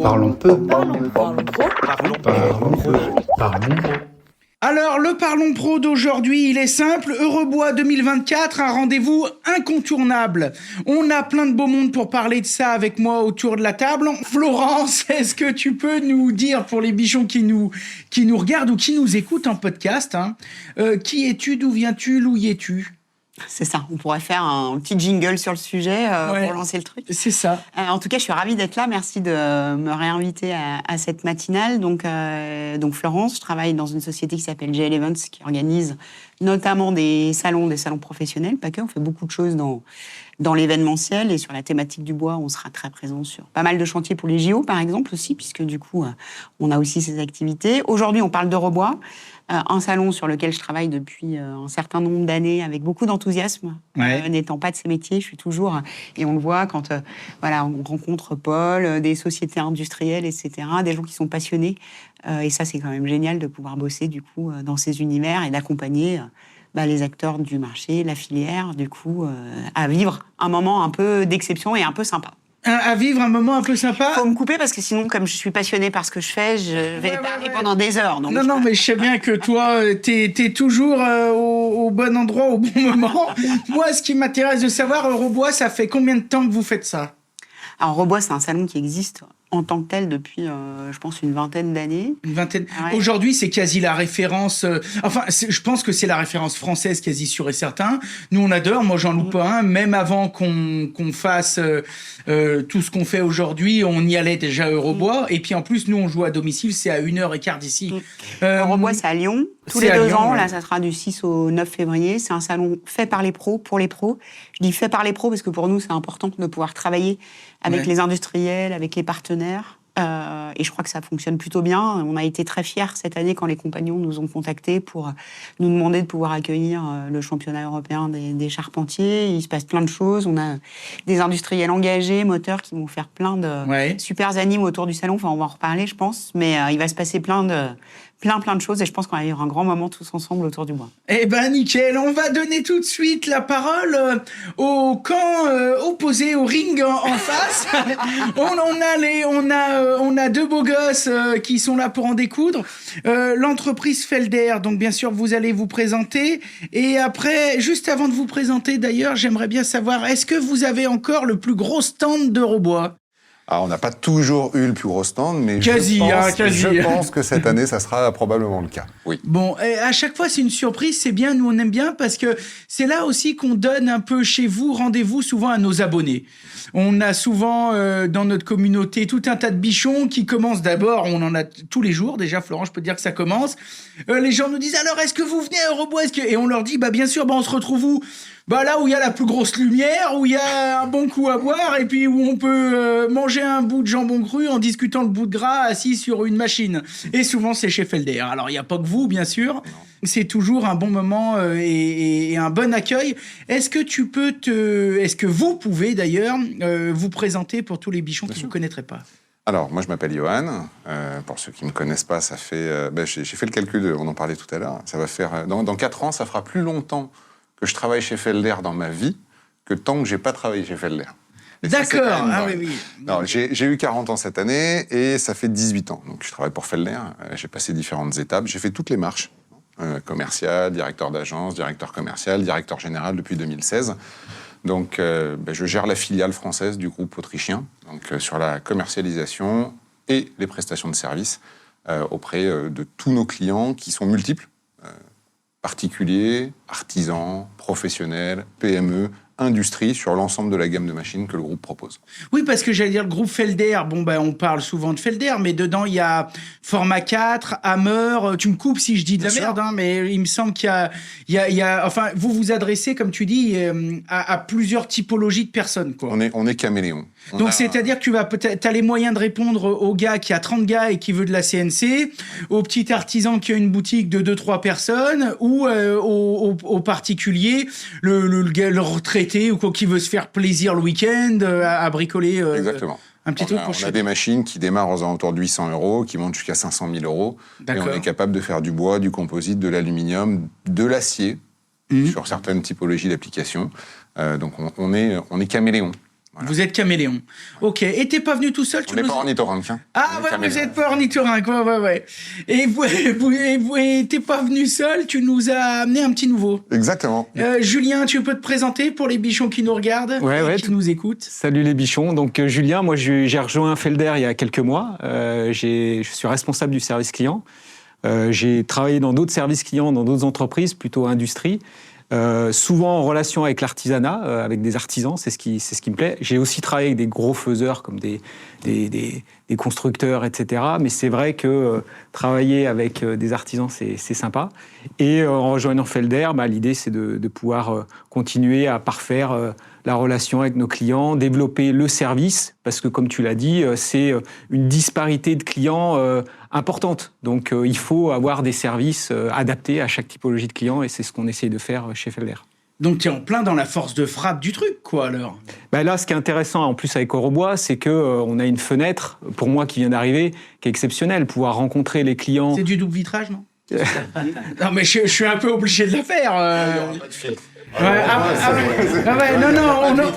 Parlons peu. Parlons peu. Alors, le Parlons Pro d'aujourd'hui, il est simple. Eurebois 2024, un rendez-vous incontournable. On a plein de beau monde pour parler de ça avec moi autour de la table. Florence, est-ce que tu peux nous dire, pour les bichons qui nous regardent ou qui nous écoutent en podcast, qui es-tu, d'où viens-tu, où y es-tu ? C'est ça, on pourrait faire un petit jingle sur le sujet pour lancer le truc. C'est ça. En tout cas, je suis ravie d'être là. Merci de me réinviter à cette matinale. Donc Florence, je travaille dans une société qui s'appelle GL Events, qui organise notamment des salons professionnels, pas que. On fait beaucoup de choses dans l'événementiel et sur la thématique du bois, on sera très présent sur pas mal de chantiers pour les JO, par exemple, aussi, puisque du coup, on a aussi ces activités. Aujourd'hui, on parle d'Eurebois, un salon sur lequel je travaille depuis un certain nombre d'années avec beaucoup d'enthousiasme. N'étant pas de ces métiers, je suis toujours... Et on le voit quand on rencontre Paul, des sociétés industrielles, etc., des gens qui sont passionnés. Et ça, c'est quand même génial de pouvoir bosser, du coup, dans ces univers et d'accompagner... les acteurs du marché, la filière, du coup, à vivre un moment un peu d'exception et un peu sympa. À vivre un moment un peu sympa. Faut me couper parce que sinon, comme je suis passionnée par ce que je fais, je vais parler pendant des heures. Donc... Non, mais je sais bien que toi, t'es toujours au bon endroit, au bon moment. Moi, ce qui m'intéresse de savoir, Eurebois, ça fait combien de temps que vous faites ça ? Alors, Eurebois, c'est un salon qui existe en tant que tel depuis, je pense, une vingtaine d'années. Une vingtaine. Ouais. Aujourd'hui, c'est quasi la référence... je pense que c'est la référence française quasi sûre et certain. Nous, on adore. Moi, j'en loupe pas un. Même avant qu'on fasse tout ce qu'on fait aujourd'hui, on y allait déjà à Eurebois. Et puis, en plus, nous, on joue à domicile. C'est à 1h15 d'ici. Eurebois, c'est à Lyon. Tous les 2 ans. Ouais. Là, ça sera du 6 au 9 février. C'est un salon fait par les pros, pour les pros. Je dis fait par les pros parce que pour nous, c'est important de pouvoir travailler avec les industriels, avec les partenaires. Et je crois que ça fonctionne plutôt bien. On a été très fiers cette année quand les compagnons nous ont contactés pour nous demander de pouvoir accueillir le championnat européen des charpentiers. Il se passe plein de choses. On a des industriels engagés, moteurs, qui vont faire plein de super animes autour du salon. Enfin, on va en reparler, je pense. Mais il va se passer plein de choses et je pense qu'on va vivre un grand moment tous ensemble autour du bois. Eh ben nickel, on va donner tout de suite la parole au camp opposé, au ring en face. On a deux beaux gosses qui sont là pour en découdre. L'entreprise Felder, donc bien sûr vous allez vous présenter et après, juste avant de vous présenter d'ailleurs, j'aimerais bien savoir, est-ce que vous avez encore le plus gros stand d'Eurebois ? Alors, on n'a pas toujours eu le plus gros stand, mais je pense que cette année, ça sera probablement le cas. Oui. Bon, à chaque fois, c'est une surprise, c'est bien, nous on aime bien, parce que c'est là aussi qu'on donne un peu chez vous, rendez-vous souvent à nos abonnés. On a souvent dans notre communauté tout un tas de bichons qui commencent d'abord, on en a tous les jours, déjà Florent, je peux te dire que ça commence. Les gens nous disent, alors est-ce que vous venez à Eurebois ? Et on leur dit, bien sûr, on se retrouve où ? Là où il y a la plus grosse lumière, où il y a un bon coup à boire et puis où on peut manger un bout de jambon cru en discutant le bout de gras assis sur une machine. Et souvent, c'est chez Felder. Alors, il n'y a pas que vous, bien sûr. C'est toujours un bon moment et un bon accueil. Est-ce que vous pouvez d'ailleurs vous présenter pour tous les bichons qui ne vous connaîtraient pas ? Alors, moi, je m'appelle Johan. Pour ceux qui ne me connaissent pas, ça fait... j'ai fait le calcul, on en parlait tout à l'heure. Ça va faire... Dans 4 ans, ça fera plus longtemps que je travaille chez Felder dans ma vie que tant que j'ai pas travaillé chez Felder. Et d'accord. Ça, oui. Alors, j'ai eu 40 ans cette année et ça fait 18 ans. Donc, je travaille pour Felder. J'ai passé différentes étapes. J'ai fait toutes les marches. Commercial, directeur d'agence, directeur commercial, directeur général depuis 2016. Donc, je gère la filiale française du groupe autrichien, donc sur la commercialisation et les prestations de services auprès de tous nos clients qui sont multiples. Particuliers, artisans, professionnels, PME, industrie, sur l'ensemble de la gamme de machines que le groupe propose. Oui, parce que j'allais dire, le groupe Felder, on parle souvent de Felder, mais dedans, il y a Format 4, Hammer, tu me coupes si je dis de la merde, mais il me semble qu'il y a enfin, vous vous adressez, comme tu dis, à plusieurs typologies de personnes, quoi. On est caméléon. Donc, c'est-à-dire que t'as les moyens de répondre au gars qui a 30 gars et qui veut de la CNC, au petit artisan qui a une boutique de 2-3 personnes, ou au particulier, le retraité ou quoi, qui veut se faire plaisir le week-end, à bricoler. Exactement. Un petit truc pour on a des machines qui démarrent aux alentours de 800 €, qui montent jusqu'à 500 000 €. D'accord. Et on est capable de faire du bois, du composite, de l'aluminium, de l'acier, sur certaines typologies d'applications. Donc on est caméléon. Voilà. Vous êtes caméléon. Ok. Et t'es pas venu tout seul? On n'est pas ornithorynque. Hein. Ah ouais, vous êtes pas ornithorynque. Ouais. Et t'es pas venu seul, tu nous as amené un petit nouveau. Exactement. Julien, tu peux te présenter pour les bichons qui nous regardent et qui nous écoutent? Salut les bichons. Donc Julien, moi j'ai rejoint Felder il y a quelques mois. Je suis responsable du service client. J'ai travaillé dans d'autres services clients, dans d'autres entreprises, plutôt industrie. Souvent en relation avec l'artisanat, avec des artisans, c'est ce qui me plaît. J'ai aussi travaillé avec des gros faiseurs comme des constructeurs, etc. Mais c'est vrai que travailler avec des artisans, c'est sympa. Et en rejoignant Felder, l'idée c'est de pouvoir continuer à parfaire la relation avec nos clients, développer le service, parce que comme tu l'as dit, c'est une disparité de clients importante. Donc il faut avoir des services adaptés à chaque typologie de client, et c'est ce qu'on essaye de faire chez Felder. Donc tu es en plein dans la force de frappe du truc, quoi, alors. Là, ce qui est intéressant, en plus avec Orobois, c'est qu'on a une fenêtre, pour moi qui vient d'arriver, qui est exceptionnelle, pouvoir rencontrer les clients. C'est du double vitrage, non? Non, mais je suis un peu obligé de la faire.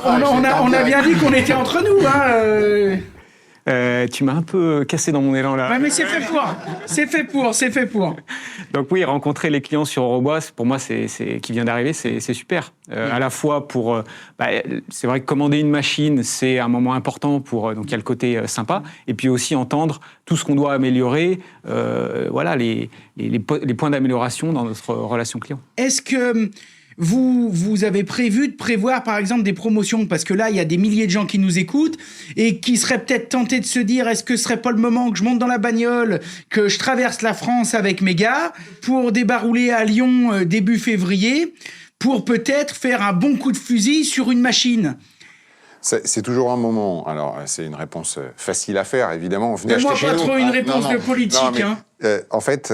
On a bien dit qu'on était entre nous, hein. Tu m'as un peu cassé dans mon élan là. Ouais, mais c'est fait pour. Donc oui, rencontrer les clients sur Orobois, pour moi, qui vient d'arriver, c'est super. À la fois pour, c'est vrai que commander une machine, c'est un moment important donc il y a le côté sympa, et puis aussi entendre tout ce qu'on doit améliorer, les points d'amélioration dans notre relation client. Est-ce que vous avez prévu de prévoir, par exemple, des promotions? Parce que là, il y a des milliers de gens qui nous écoutent et qui seraient peut-être tentés de se dire, est-ce que ce serait pas le moment que je monte dans la bagnole, que je traverse la France avec mes gars pour débarrouler à Lyon début février, pour peut-être faire un bon coup de fusil sur une machine? C'est toujours un moment. Alors, c'est une réponse facile à faire, évidemment. Mais moi, pas trop une réponse de politique. En fait,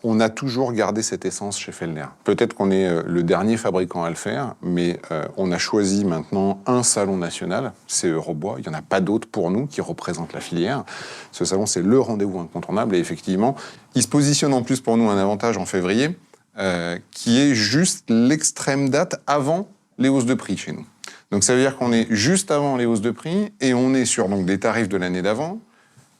on a toujours gardé cette essence chez Felder. Peut-être qu'on est le dernier fabricant à le faire, mais on a choisi maintenant un salon national, c'est Orobois. Il n'y en a pas d'autres pour nous qui représentent la filière. Ce salon, c'est le rendez-vous incontournable. Et effectivement, il se positionne en plus pour nous un avantage en février, qui est juste l'extrême date avant les hausses de prix chez nous. Donc ça veut dire qu'on est juste avant les hausses de prix et on est sur des tarifs de l'année d'avant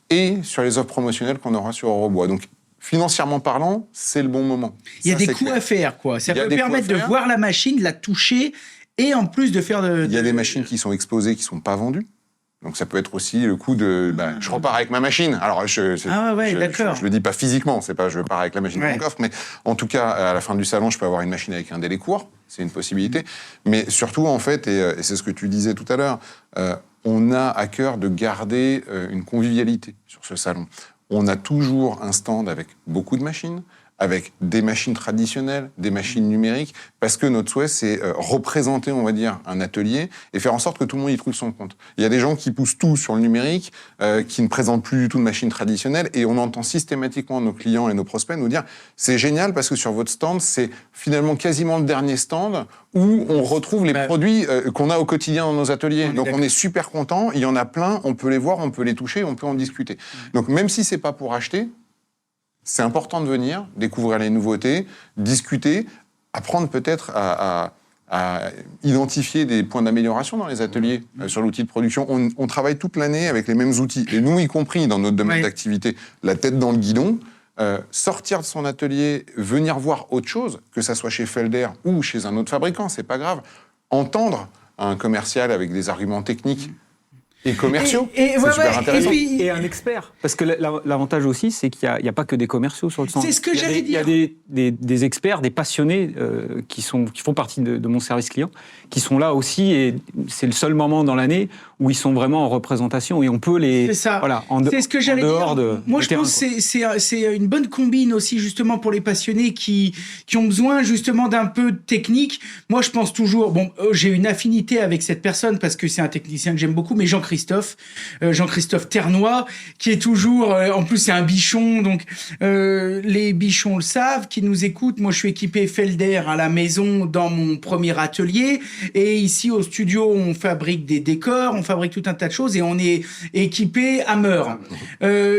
et sur les offres promotionnelles qu'on aura sur Orobois. Donc financièrement parlant, c'est le bon moment. Il y a des coups à faire, quoi. Ça peut permettre de voir la machine, de la toucher et en plus de faire de... Il y a des machines qui sont exposées, qui ne sont pas vendues. Donc ça peut être aussi le coup de... je repars avec ma machine. Alors je le dis pas physiquement, c'est pas je pars avec la machine dans mon coffre, mais en tout cas, à la fin du salon, je peux avoir une machine avec un délai court, c'est une possibilité. Mais surtout, en fait, et c'est ce que tu disais tout à l'heure, on a à cœur de garder une convivialité sur ce salon. On a toujours un stand avec beaucoup de machines, avec des machines traditionnelles, des machines numériques, parce que notre souhait, c'est représenter, on va dire, un atelier et faire en sorte que tout le monde y trouve son compte. Il y a des gens qui poussent tout sur le numérique, qui ne présentent plus du tout de machines traditionnelles, et on entend systématiquement nos clients et nos prospects nous dire « c'est génial parce que sur votre stand, c'est finalement quasiment le dernier stand où on retrouve les produits qu'on a au quotidien dans nos ateliers. Donc on est super contents, il y en a plein, on peut les voir, on peut les toucher, on peut en discuter. Donc même si c'est pas pour acheter, c'est important de venir, découvrir les nouveautés, discuter, apprendre peut-être à identifier des points d'amélioration dans les ateliers sur l'outil de production. On travaille toute l'année avec les mêmes outils, et nous y compris dans notre domaine d'activité, la tête dans le guidon, sortir de son atelier, venir voir autre chose, que ça soit chez Felder ou chez un autre fabricant, c'est pas grave, entendre un commercial avec des arguments techniques et commerciaux, c'est super intéressant. Et un expert. Parce que l'avantage aussi, c'est qu'il n'y a pas que des commerciaux sur le stand. C'est ce que j'allais dire. Il y a des experts, des passionnés qui font partie de mon service client, qui sont là aussi, et c'est le seul moment dans l'année où ils sont vraiment en représentation, et on peut les... C'est ça. Voilà, c'est ce que j'allais dire. Moi, je pense que c'est une bonne combine aussi, justement, pour les passionnés qui ont besoin, justement, d'un peu de technique. Moi, je pense toujours... Bon, j'ai une affinité avec cette personne parce que c'est un technicien que j'aime beaucoup, mais Jean Jean-Christophe Ternois, qui est toujours, en plus c'est un bichon, donc les bichons le savent, qui nous écoutent. Moi, je suis équipé Felder à la maison dans mon premier atelier, et ici au studio, on fabrique des décors, on fabrique tout un tas de choses, et on est équipé Hammer.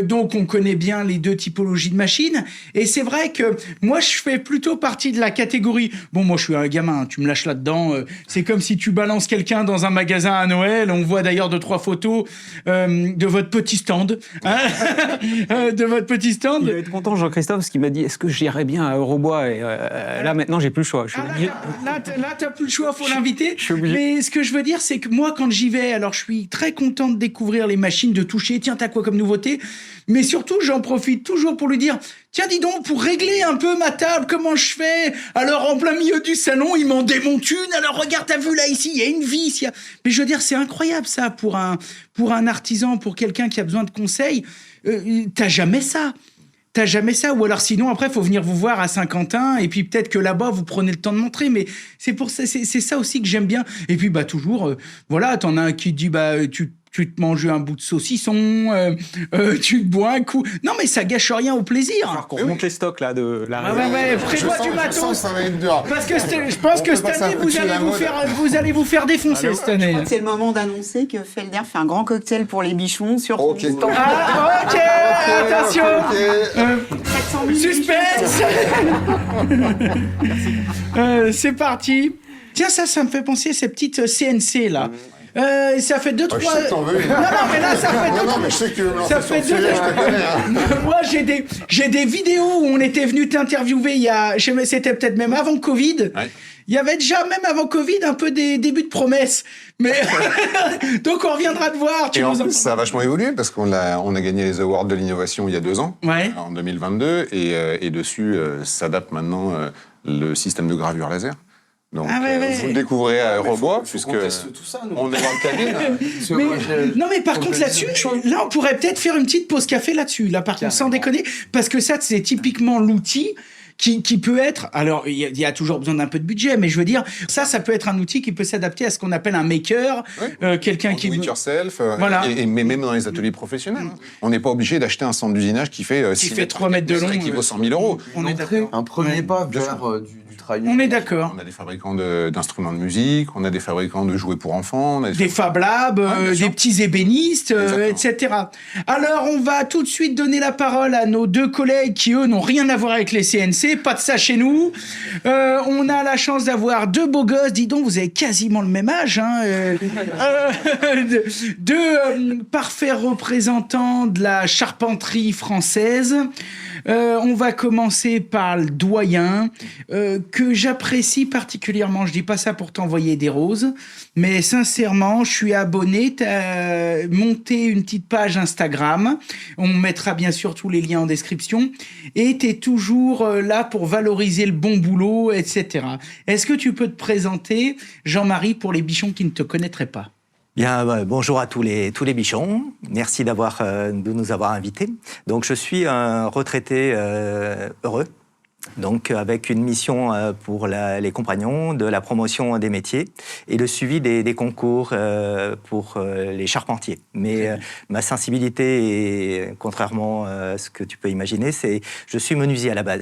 Donc, on connaît bien les deux typologies de machines, et c'est vrai que moi, je fais plutôt partie de la catégorie. Bon, moi, je suis un gamin, tu me lâches là-dedans. C'est comme si tu balances quelqu'un dans un magasin à Noël. On voit d'ailleurs 2-3 photos de votre petit stand. Hein de votre petit stand. Il va être content, Jean-Christophe, parce qu'il m'a dit est-ce que j'irais bien à Eurobois et là, maintenant, j'ai plus le choix. Là, t'as plus le choix, faut l'inviter. Je suis obligé. Mais ce que je veux dire, c'est que moi, quand j'y vais, alors je suis très content de découvrir les machines, de toucher. Tiens, t'as quoi comme nouveauté? Mais surtout, j'en profite toujours pour lui dire tiens, dis donc, pour régler un peu ma table, comment je fais? Alors, en plein milieu du salon, il m'en démonte une. Alors, regarde, t'as vu là, ici, il y a une vis. Mais je veux dire, c'est incroyable, ça, pour un artisan, pour quelqu'un qui a besoin de conseils. T'as jamais ça. T'as jamais ça. Ou alors, sinon, après, faut venir vous voir à Saint-Quentin. Et puis, peut-être que là-bas, vous prenez le temps de montrer. Mais c'est pour ça, c'est ça aussi que j'aime bien. Et puis, bah, toujours, voilà, t'en as un qui dit, bah, tu te manges un bout de saucisson, tu te bois un coup. Non, mais ça gâche rien au plaisir. Alors qu'on remonte les stocks là de la. Ouais, prévois du matos. Ça va être dur. Parce que je pense que cette année, vous allez vous faire défoncer cette année. C'est le moment d'annoncer que Felder fait un grand cocktail pour les bichons sur son Ok. stand. Ah, ok, attention. 400 000 Suspense. C'est parti. Tiens, ça me fait penser à ces petites CNC là. Ça fait 2-3. Je sais que t'en veux. Non, mais là, ça fait Non, mais je sais que tu veux me lancer ça sur fait le sujet, je te connais. Hein. Moi, j'ai des vidéos où on était venu t'interviewer c'était peut-être même avant Covid. Ouais. Il y avait déjà, même avant Covid, un peu des débuts de promesses. Mais donc, on reviendra te voir. Et en plus, ça a vachement évolué parce qu'on a gagné les awards de l'innovation il y a 2 ans, Ouais. en 2022, et dessus s'adapte maintenant le système de gravure laser. Donc, vous le découvrez à Eurobois, puisque On teste tout ça, nous. on est dans le cabine. Non, mais par contre, là-dessus, là, on pourrait peut-être faire une petite pause café là-dessus. Là, par contre, sans déconner. Parce que ça, c'est typiquement l'outil qui peut être... Alors, il y a toujours besoin d'un peu de budget, mais je veux dire, ça peut être un outil qui peut s'adapter à ce qu'on appelle un maker, quelqu'un qui... Do it yourself, Voilà. mais même dans les ateliers professionnels. On n'est pas obligé d'acheter un centre d'usinage qui fait 3 mètres de long. et qui vaut 100 000 euros. On est d'accord. Un premier pas Bien vers du travail. On est d'accord. On a des fabricants d'instruments de musique, on a des fabricants de jouets pour enfants, on a Des Fab Labs, bien sûr. des petits ébénistes, Exactement. etc. Alors, on va tout de suite donner la parole à nos 2 collègues qui, eux, n'ont rien à voir avec les CNC. Pas de ça chez nous. On a la chance d'avoir 2 beaux gosses. Dis donc, vous avez quasiment le même âge. Hein, deux parfaits représentants de la charpenterie française. On va commencer par le doyen, que j'apprécie particulièrement. Je dis pas ça pour t'envoyer des roses, mais sincèrement, je suis abonné. T'as monté une petite page Instagram. On mettra bien sûr tous les liens en description. Et t'es toujours là pour valoriser le bon boulot, etc. Est-ce que tu peux te présenter, Jean-Marie, pour les bichons qui ne te connaîtraient pas? Bien, bonjour à tous les bichons. Merci de nous avoir invités. Donc, je suis un retraité heureux. Donc, avec une mission pour les compagnons, de la promotion des métiers et le suivi des concours pour les charpentiers. Mais ma sensibilité, est, contrairement à ce que tu peux imaginer, c'est je suis menuisier à la base.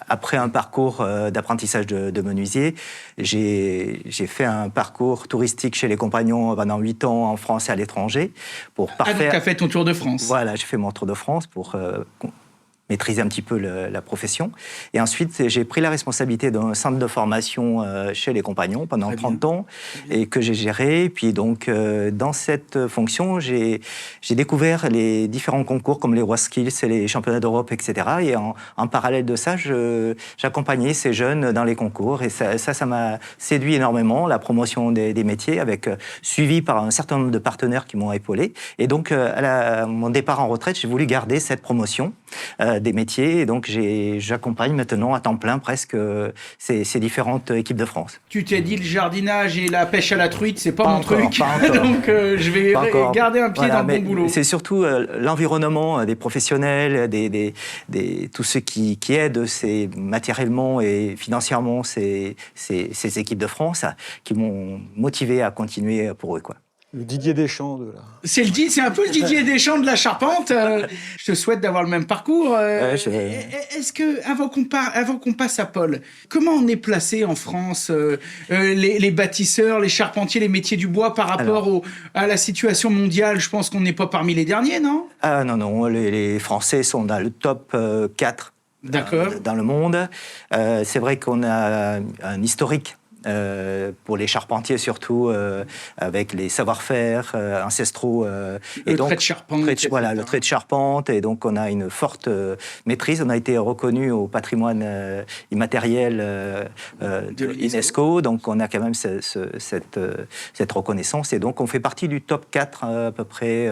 Après un parcours d'apprentissage de menuisier, j'ai fait un parcours touristique chez les compagnons pendant 8 ans en France et à l'étranger pour Ah, donc t'as fait ton tour de France. Voilà, j'ai fait mon tour de France pour maîtriser un petit peu la profession. Et ensuite, j'ai pris la responsabilité d'un centre de formation chez les compagnons pendant 30 ans et que j'ai géré. Et puis donc, dans cette fonction, j'ai découvert les différents concours comme les WaSkills et les championnats d'Europe, etc. Et en parallèle de ça, j'accompagnais ces jeunes dans les concours. Et ça m'a séduit énormément, la promotion des métiers, avec suivi par un certain nombre de partenaires qui m'ont épaulé. Et donc, à mon départ en retraite, j'ai voulu garder cette promotion des métiers, et donc j'accompagne maintenant à temps plein presque ces différentes équipes de France. Tu t'es dit le jardinage et la pêche à la truite, c'est pas mon encore, truc, pas encore. donc je vais garder un pied dans le bon boulot. C'est surtout l'environnement des professionnels, tous ceux qui aident matériellement et financièrement ces équipes de France qui m'ont motivé à continuer pour eux, quoi. Le Didier Deschamps de là. C'est un peu le Didier Deschamps de la charpente. Je te souhaite d'avoir le même parcours. Est-ce que, avant qu'on passe à Paul, comment on est placé en France, les bâtisseurs, les charpentiers, les métiers du bois par rapport à la situation mondiale? Je pense qu'on n'est pas parmi les derniers, non? Ah non, les Français sont dans le top 4 dans le monde. C'est vrai qu'on a un historique pour les charpentiers surtout, avec les savoir-faire ancestraux. Le trait de charpente. Le trait de charpente. Et donc, on a une forte maîtrise. On a été reconnu au patrimoine immatériel de l'UNESCO. Donc, on a quand même cette reconnaissance. Et donc, on fait partie du top 4 à peu près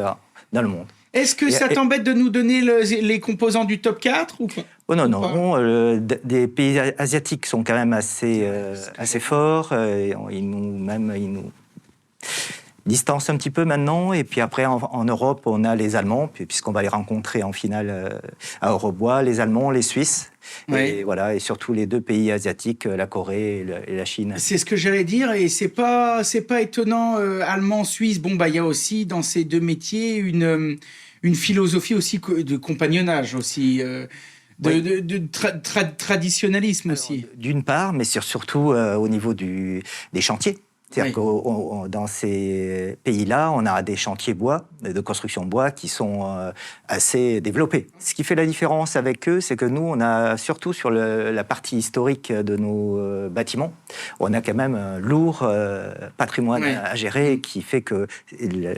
dans le monde. Est-ce que ça t'embête de nous donner les composants du top 4 ou pas? Oh non. Des pays asiatiques sont quand même assez forts. Ils nous distancent un petit peu maintenant. Et puis après, en Europe, on a les Allemands, puisqu'on va les rencontrer en finale à Eurobois, les Allemands, les Suisses. Ouais. Et surtout les 2 pays asiatiques, la Corée et la Chine. C'est ce que j'allais dire, et c'est pas étonnant. Allemand, Suisse, il y a aussi dans ces 2 métiers une philosophie aussi de compagnonnage aussi. De traditionnalisme aussi. D'une part, mais surtout au niveau des chantiers. C'est-à-dire que dans ces pays-là, on a des chantiers bois, de construction bois, qui sont assez développés. Ce qui fait la différence avec eux, c'est que nous, on a surtout sur la partie historique de nos bâtiments, on a quand même un lourd patrimoine à gérer qui fait que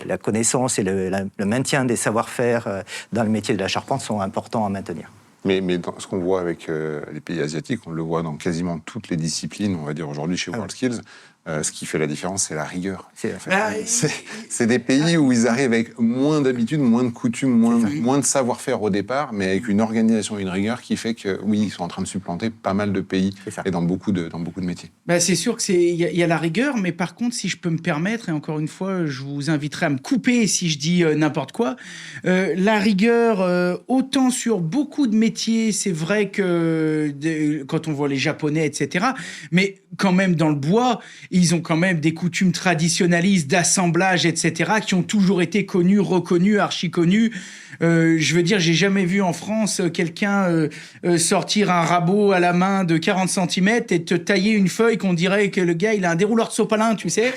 la connaissance et le maintien des savoir-faire dans le métier de la charpente sont importants à maintenir. Mais dans ce qu'on voit avec les pays asiatiques, on le voit dans quasiment toutes les disciplines, on va dire aujourd'hui chez WorldSkills, ce qui fait la différence, c'est la rigueur. C'est des pays où ils arrivent avec moins d'habitude, moins de coutumes, moins de savoir-faire au départ, mais avec une organisation et une rigueur qui fait que, oui, ils sont en train de supplanter pas mal de pays et dans beaucoup de métiers. C'est sûr qu'il y a la rigueur, mais par contre, si je peux me permettre, et encore une fois, je vous inviterai à me couper si je dis n'importe quoi, la rigueur, autant sur beaucoup de métiers, c'est vrai que quand on voit les Japonais, etc., mais quand même dans le bois, ils ont quand même des coutumes traditionnalistes d'assemblage, etc., qui ont toujours été connues, reconnues, archi-connues. Je veux dire, j'ai jamais vu en France quelqu'un sortir un rabot à la main de 40 cm et te tailler une feuille qu'on dirait que le gars, il a un dérouleur de sopalin, tu sais.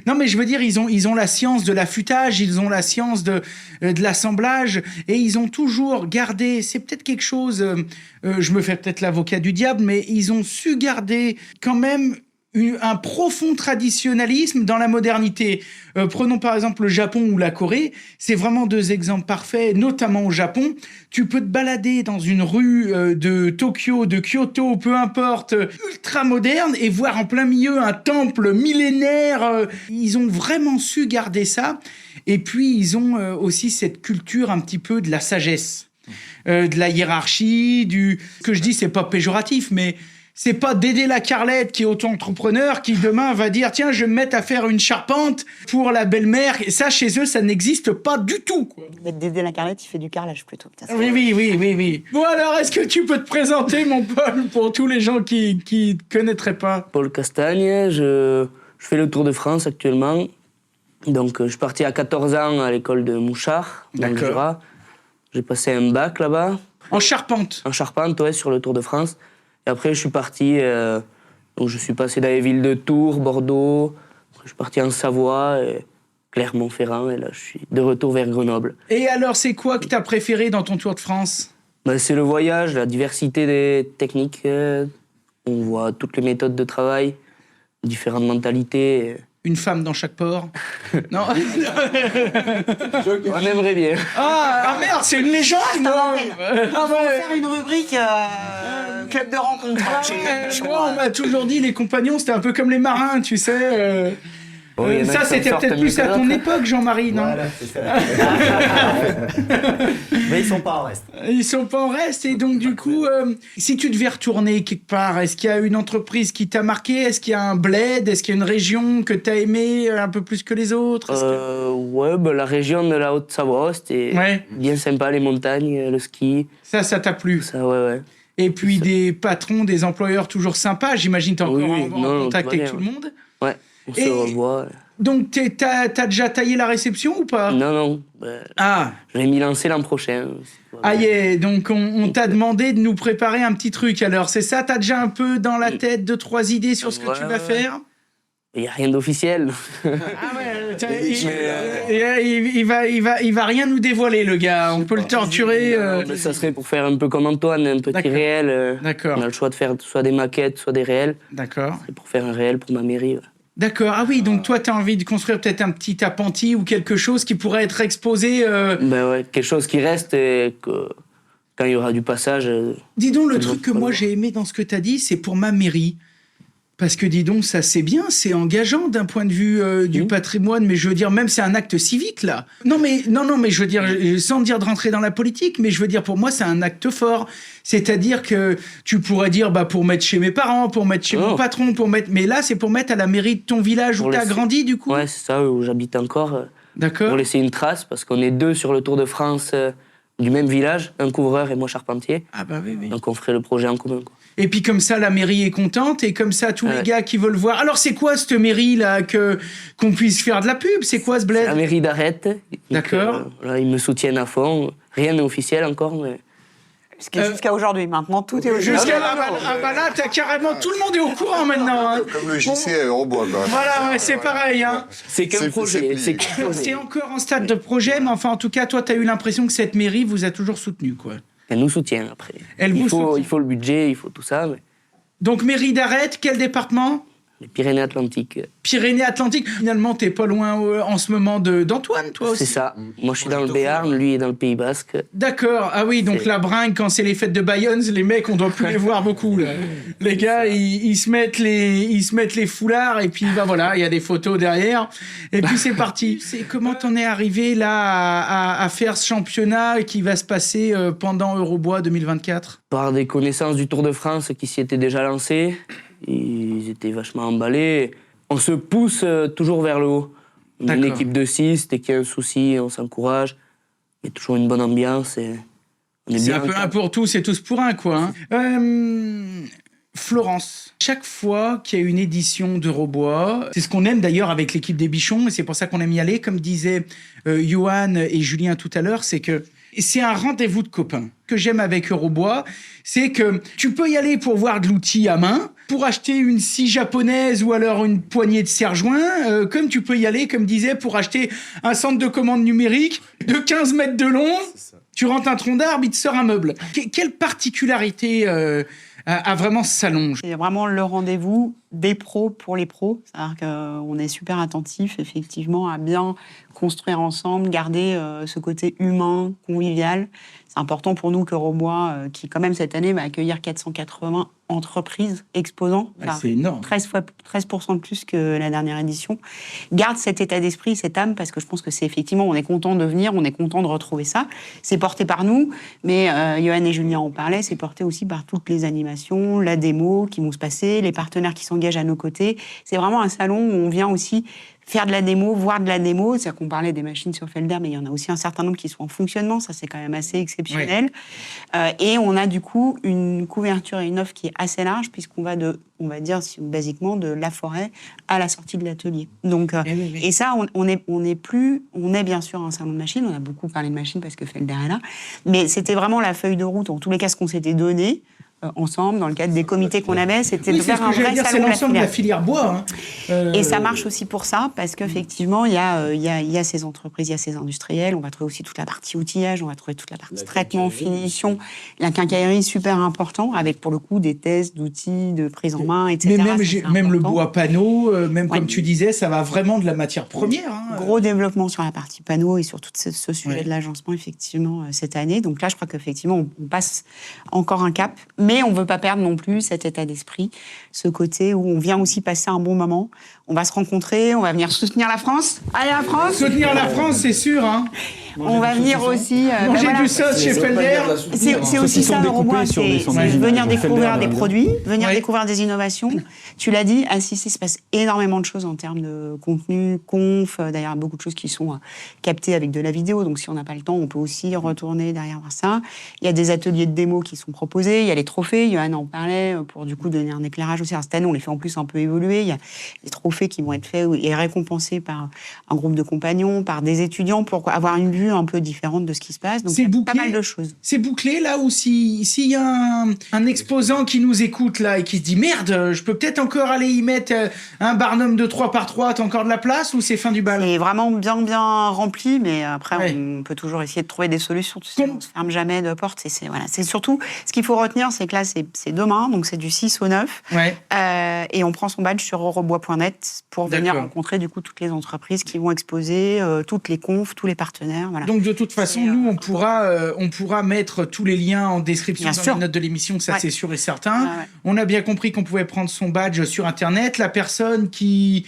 Non, mais je veux dire, ils ont la science de l'affûtage, ils ont la science de l'assemblage, et ils ont toujours gardé, c'est peut-être quelque chose, je me fais peut-être l'avocat du diable, mais ils ont su garder quand même un profond traditionnalisme dans la modernité. Prenons par exemple le Japon ou la Corée, c'est vraiment 2 exemples parfaits, notamment au Japon. Tu peux te balader dans une rue de Tokyo, de Kyoto, peu importe, ultra moderne, et voir en plein milieu un temple millénaire. Ils ont vraiment su garder ça. Et puis, ils ont aussi cette culture un petit peu de la sagesse, de la hiérarchie, Ce que je dis, c'est pas péjoratif, mais c'est pas Dédé la Carlette qui est auto-entrepreneur qui demain va dire tiens, je vais me mettre à faire une charpente pour la belle-mère. Et ça, chez eux, ça n'existe pas du tout, quoi. Dédé la Carlette, il fait du carrelage plutôt. Oui. Bon, alors, est-ce que tu peux te présenter, mon Paul, pour tous les gens qui ne connaîtraient pas? Paul Castagne, je fais le Tour de France actuellement. Donc, je suis parti à 14 ans à l'école de Mouchard, dans le Jura. J'ai passé un bac là-bas. En charpente? En charpente, ouais, sur le Tour de France. Et après, je suis parti, donc je suis passé dans les villes de Tours, Bordeaux, après, je suis parti en Savoie, et Clermont-Ferrand, et là, je suis de retour vers Grenoble. Et alors, c'est quoi que tu as préféré dans ton Tour de France? C'est le voyage, la diversité des techniques. On voit toutes les méthodes de travail, différentes mentalités. Une femme dans chaque port? Non. On aimerait bien. Ah merde, c'est une légende, moi. On va faire une rubrique club de rencontre. Moi, on m'a toujours dit les compagnons, c'était un peu comme les marins, tu sais. Ça, c'était peut-être plus à ton époque, Jean-Marie, non? Voilà, c'est ça. Mais ils sont pas en reste. Ils sont pas en reste, et donc du coup, si tu devais retourner quelque part, est-ce qu'il y a une entreprise qui t'a marqué? Est-ce qu'il y a un bled? Est-ce qu'il y a une région que t'as aimé un peu plus que les autres? Ouais, la région de la Haute-Savoie, c'était bien sympa, les montagnes, le ski. Ça t'a plu? Ça, ouais. Et puis des patrons, des employeurs toujours sympas, j'imagine que t'es encore en contact avec tout le monde? Ouais. On se revoit. Donc, t'as déjà taillé la réception ou pas? Non. Ah, Je vais m'y lancer l'an prochain. ah yeah, donc on t'a demandé de nous préparer un petit truc. Alors, c'est ça? T'as déjà un peu dans la tête 2-3 idées sur ce que tu vas faire? Il n'y a rien d'officiel. Ah ouais, il va rien nous dévoiler, le gars. On peut le torturer. Mais ça serait pour faire un peu comme Antoine, un petit D'accord. réel. D'accord. On a le choix de faire soit des maquettes, soit des réels. D'accord. C'est pour faire un réel pour ma mairie. Ouais. D'accord. Ah oui, donc toi, t'as envie de construire peut-être un petit appentis ou quelque chose qui pourrait être exposé. Ben ouais, quelque chose qui reste et que quand il y aura du passage. Dis donc, le tout le truc monde que peut moi le j'ai aimé dans ce que t'as dit, c'est pour ma mairie. Parce que dis donc, ça c'est bien, c'est engageant d'un point de vue du patrimoine, mais je veux dire, même c'est un acte civique là. Non mais je veux dire, sans dire de rentrer dans la politique, mais je veux dire, pour moi c'est un acte fort. C'est-à-dire que tu pourrais dire, bah pour mettre chez mes parents, pour mettre chez mon patron, pour mettre, mais là c'est pour mettre à la mairie de ton village Pour où t'as laisser- grandi du coup. Ouais, c'est ça, où j'habite encore. D'accord. Pour laisser une trace, parce qu'on est 2 sur le Tour de France du même village, un couvreur et moi charpentier. Ah bah oui. Donc on ferait le projet en commun. Quoi. Et puis comme ça, la mairie est contente, et comme ça, tous les gars qui veulent voir. Alors c'est quoi cette mairie là, qu'on puisse faire de la pub? C'est quoi ce bled? La mairie d'Arrête. D'accord. Là, ils me soutiennent à fond. Rien n'est officiel encore, mais Jusqu'à aujourd'hui, maintenant, tout est aujourd'hui. Jusqu'à là, là, t'as carrément tout le monde est au courant maintenant. Hein. Comme le JC à Eurobois, quoi. Voilà, ouais, c'est pareil. Hein. c'est qu'un C'est projet. plié. C'est qu'un projet. C'est encore en stade de projet, mais enfin, en tout cas, toi, t'as eu l'impression que cette mairie vous a toujours soutenu, quoi. Elle nous soutient après. Elle vous soutient. Il faut le budget, il faut tout ça. Mais Donc, mairie d'Arrête, quel département? les Pyrénées-Atlantiques, Pyrénées-Atlantiques. Finalement, t'es pas loin en ce moment d'Antoine, toi aussi. c'est ça. Moi, je suis dans le Béarn, lui est dans le Pays Basque. D'accord. Ah oui, donc C'est- la bringue, quand c'est les fêtes de Bayonne, les mecs, on doit plus les voir beaucoup. Là. Les gars, ils se mettent les foulards et puis bah voilà, il y a des photos derrière. Et puis c'est parti. C'est comment t'en es arrivé là à faire ce championnat qui va se passer pendant Eurobois 2024? Par des connaissances du Tour de France qui s'y étaient déjà lancés. Ils étaient vachement emballés. On se pousse toujours vers le haut. On est une D'accord. équipe de 6, dès qu'il y a un souci, on s'encourage. Il y a toujours une bonne ambiance. Et on est C'est bien un peu un pour tous et tous pour un, quoi. Hein. Florence, chaque fois qu'il y a une édition d'Eurobois, c'est ce qu'on aime d'ailleurs avec l'équipe des Bichons, et c'est pour ça qu'on aime y aller, comme disaient Johan et Julien tout à l'heure, c'est que c'est un rendez-vous de copains. Ce que j'aime avec Eurobois, c'est que tu peux y aller pour voir de l'outil à main, pour acheter une scie japonaise ou alors une poignée de serre-joint, comme tu peux y aller, comme disait, pour acheter un centre de commande numérique de 15 mètres de long. Tu rentres un tronc d'arbre, il te sort un meuble. Quelle particularité a vraiment ce salon? C'est vraiment le rendez-vous des pros pour les pros. C'est-à-dire qu'on est super attentif, effectivement, à bien construire ensemble, garder ce côté humain, convivial. C'est important pour nous qu'Eurobois, qui quand même cette année va accueillir 480 entreprises exposants, Ouais, c'est énorme. 13% de plus que la dernière édition, garde cet état d'esprit, cette âme, parce que je pense que c'est effectivement, on est content de venir, on est content de retrouver ça. C'est porté par nous, mais Johan et Julien en parlaient, c'est porté aussi par toutes les animations, la démo qui vont se passer, les partenaires qui s'engagent à nos côtés. C'est vraiment un salon où on vient aussi faire de la démo, voir de la démo. C'est-à-dire qu'on parlait des machines sur Felder, mais il y en a aussi un certain nombre qui sont en fonctionnement. Ça, c'est quand même assez exceptionnel. Et on a du coup une couverture et une offre qui est assez large, puisqu'on va on va dire basiquement de la forêt à la sortie de l'atelier. Donc, et ça, on est bien sûr un salon de machines. On a beaucoup parlé de machines parce que Felder est là. Mais c'était vraiment la feuille de route, en tous les cas, ce qu'on s'était donné ensemble, dans le cadre des comités qu'on avait, c'était de faire un vrai salon c'est l'ensemble de la filière. filière bois. Hein. Et ça marche aussi pour ça, parce qu'effectivement, il y a ces entreprises, il y a ces industriels, on va trouver aussi toute la partie outillage, on va trouver toute la partie traitement, finition, la quincaillerie, super important, avec pour le coup des tests d'outils, de prise en main, etc. Mais Ça, c'est même le important. bois panneau, même Ouais. comme tu disais, ça va vraiment de la matière première. Hein. Gros développement sur la partie panneau et sur tout ce sujet Ouais. de l'agencement, effectivement, cette année. Donc là, je crois qu'effectivement, on passe encore un cap, mais on ne veut pas perdre non plus cet état d'esprit, ce côté où on vient aussi passer un bon moment. On va se rencontrer, on va venir soutenir la France. Allez, la France! Soutenir la France, c'est sûr. Hein. On va venir aussi. Manger voilà. du sauce chez Ça veut pas Felder. dire de la soupe, C'est hein. aussi Saucisson ça, découpé Eurobois, sur des c'est sandwichs venir de découvrir Felder, des bien produits, venir Ouais. découvrir des innovations. Tu l'as dit, à Cissé, il se passe énormément de choses en termes de contenu, conf, d'ailleurs beaucoup de choses qui sont captées avec de la vidéo, donc si on n'a pas le temps, on peut aussi retourner derrière voir ça. Il y a des ateliers de démo qui sont proposés, il y a les trophées, Johan en parlait, pour du coup donner un éclairage aussi. Alors, cette année, on les fait en plus un peu évoluer, il y a des trophées qui vont être faits et récompensés par un groupe de compagnons, par des étudiants, pour avoir une vue un peu différente de ce qui se passe. Donc C'est il y a bouclé. pas mal de choses. C'est bouclé là, ou s'il y a un exposant qui nous écoute là et qui se dit merde, je peux peut-être encore aller y mettre un barnum de 3x3, t'as encore de la place, ou c'est fin du bal? C'est vraiment bien rempli, mais après, Ouais. on peut toujours essayer de trouver des solutions. Tu sais, Com- on se ferme jamais de porte. C'est surtout, ce qu'il faut retenir, c'est que là, c'est demain, donc c'est du 6 au 9. Ouais. Et on prend son badge sur eurobois.net pour venir D'accord. rencontrer du coup toutes les entreprises qui vont exposer, toutes les confs, tous les partenaires. Voilà. Donc de toute façon, C'est, nous, on pourra mettre tous les liens en description Bien dans sûr. les notes de l'émission, ça Ouais. c'est sûr et certain. Ah ouais. On a bien compris qu'on pouvait prendre son badge sur Internet. La personne qui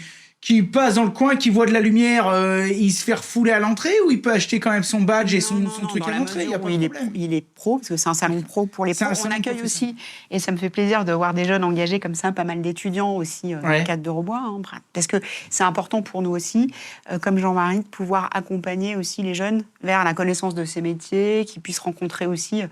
passe dans le coin, qui voit de la lumière, il se fait refouler à l'entrée, ou il peut acheter quand même son badge et son truc dans à la l'entrée? Il y a mesure pas où de il est problème. il est pro, parce que c'est un salon pro pour les C'est pros. un salon On accueille professionnel. aussi, et ça me fait plaisir de voir des jeunes engagés comme ça, pas mal d'étudiants aussi dans Ouais. le cadre d'Eurobois, hein, parce que c'est important pour nous aussi, comme Jean-Marie, de pouvoir accompagner aussi les jeunes vers la connaissance de ces métiers, qu'ils puissent rencontrer aussi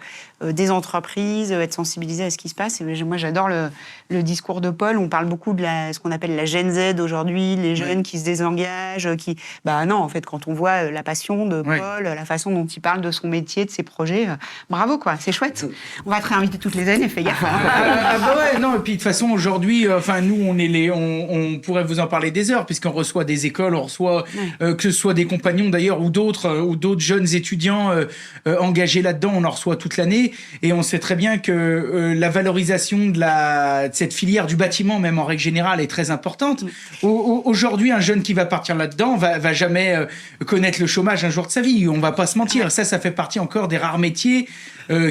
des entreprises, être sensibilisés à ce qui se passe. Et moi, j'adore le discours de Paul. On parle beaucoup de ce qu'on appelle la Gen Z aujourd'hui, les jeunes qui se désengagent, qui... Bah non, en fait, quand on voit la passion de Ouais. Paul, la façon dont il parle de son métier, de ses projets, bravo, quoi, c'est chouette. On va te réinviter toutes les années, fais gaffe. Ah bah ouais, non, et puis de toute façon aujourd'hui, nous on pourrait vous en parler des heures, puisqu'on reçoit des écoles, on reçoit que ce soit des compagnons d'ailleurs ou d'autres jeunes étudiants engagés là-dedans, on en reçoit toute l'année, et on sait très bien que la valorisation de cette filière du bâtiment, même en règle générale, est très importante. Aujourd'hui, un jeune qui va partir là-dedans va jamais connaître le chômage un jour de sa vie, on va pas se mentir. Ça fait partie encore des rares métiers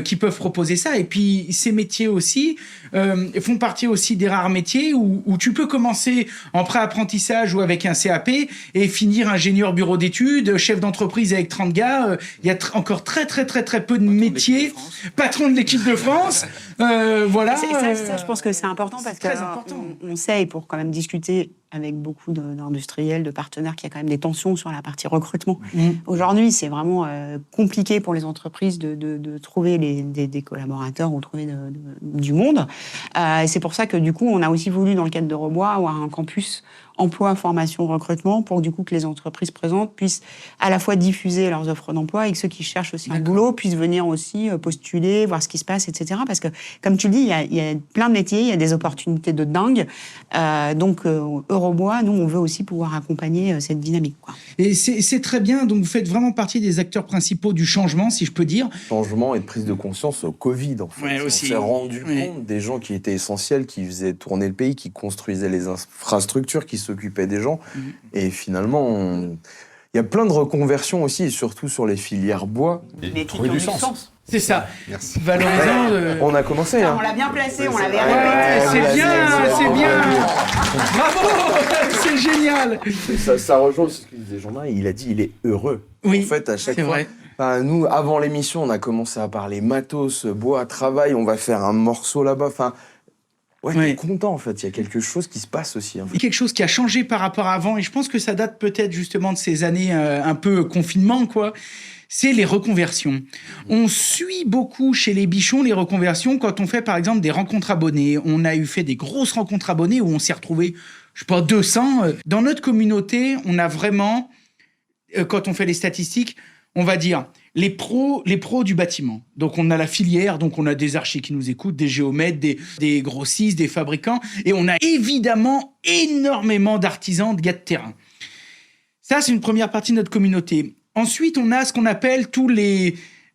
qui peuvent proposer ça. Et puis, ces métiers aussi font partie aussi des rares métiers où tu peux commencer en pré-apprentissage ou avec un CAP et finir ingénieur bureau d'études, chef d'entreprise avec 30 gars. Il y a encore très peu de métiers. Patron de l'équipe de France. Voilà. Ça, je pense que c'est important parce très que important. on sait, pour quand même discuter avec beaucoup d'industriels, de partenaires, qu'il y a quand même des tensions sur la partie recrutement. Aujourd'hui, c'est vraiment compliqué pour les entreprises de trouver des collaborateurs ou trouver du monde. Et c'est pour ça que du coup, on a aussi voulu, dans le cadre d'Eurobois, avoir un campus emploi, formation, recrutement, pour du coup que les entreprises présentes puissent à la fois diffuser leurs offres d'emploi et que ceux qui cherchent aussi un boulot puissent venir aussi postuler, voir ce qui se passe, etc. Parce que, comme tu le dis, il y a plein de métiers, il y a des opportunités de dingue. Donc, Eurobois, nous, on veut aussi pouvoir accompagner cette dynamique, quoi. Et c'est très bien. Donc, vous faites vraiment partie des acteurs principaux du changement, si je peux dire. Changement et de prise de conscience au Covid, en fait. Ouais, aussi. On s'est rendu Ouais. compte des gens qui étaient essentiels, qui faisaient tourner le pays, qui construisaient les infrastructures, qui s'occupaient des gens. Et finalement, il y a plein de reconversions aussi, et surtout sur les filières bois. Mais qui ont du sens. C'est ça. Merci. Valorisant. On a commencé, hein. On l'a bien placé, on l'avait Ouais, répété. c'est bien, c'est bien. Bravo, c'est génial. Ça rejoint ce que disait Jean-Marie. Il a dit il est heureux. Oui, En fait, à chaque c'est fois. vrai. Enfin, nous, avant l'émission, on a commencé à parler matos, bois, travail. On va faire un morceau là-bas. Enfin, ouais, Ouais. t'es content, en fait. Il y a quelque chose qui se passe aussi. Hein. Il y a quelque chose qui a changé par rapport à avant, et je pense que ça date peut-être justement de ces années un peu confinement, quoi. C'est les reconversions. On suit beaucoup chez les bichons les reconversions quand on fait par exemple des rencontres abonnés. On a fait des grosses rencontres abonnés où on s'est retrouvé, je sais pas, 200. Dans notre communauté, on a vraiment, quand on fait les statistiques, on va dire les pros du bâtiment. Donc on a la filière, donc on a des archis qui nous écoutent, des géomètres, des grossistes, des fabricants, et on a évidemment énormément d'artisans, de gars de terrain. Ça, c'est une première partie de notre communauté. Ensuite, on a ce qu'on appelle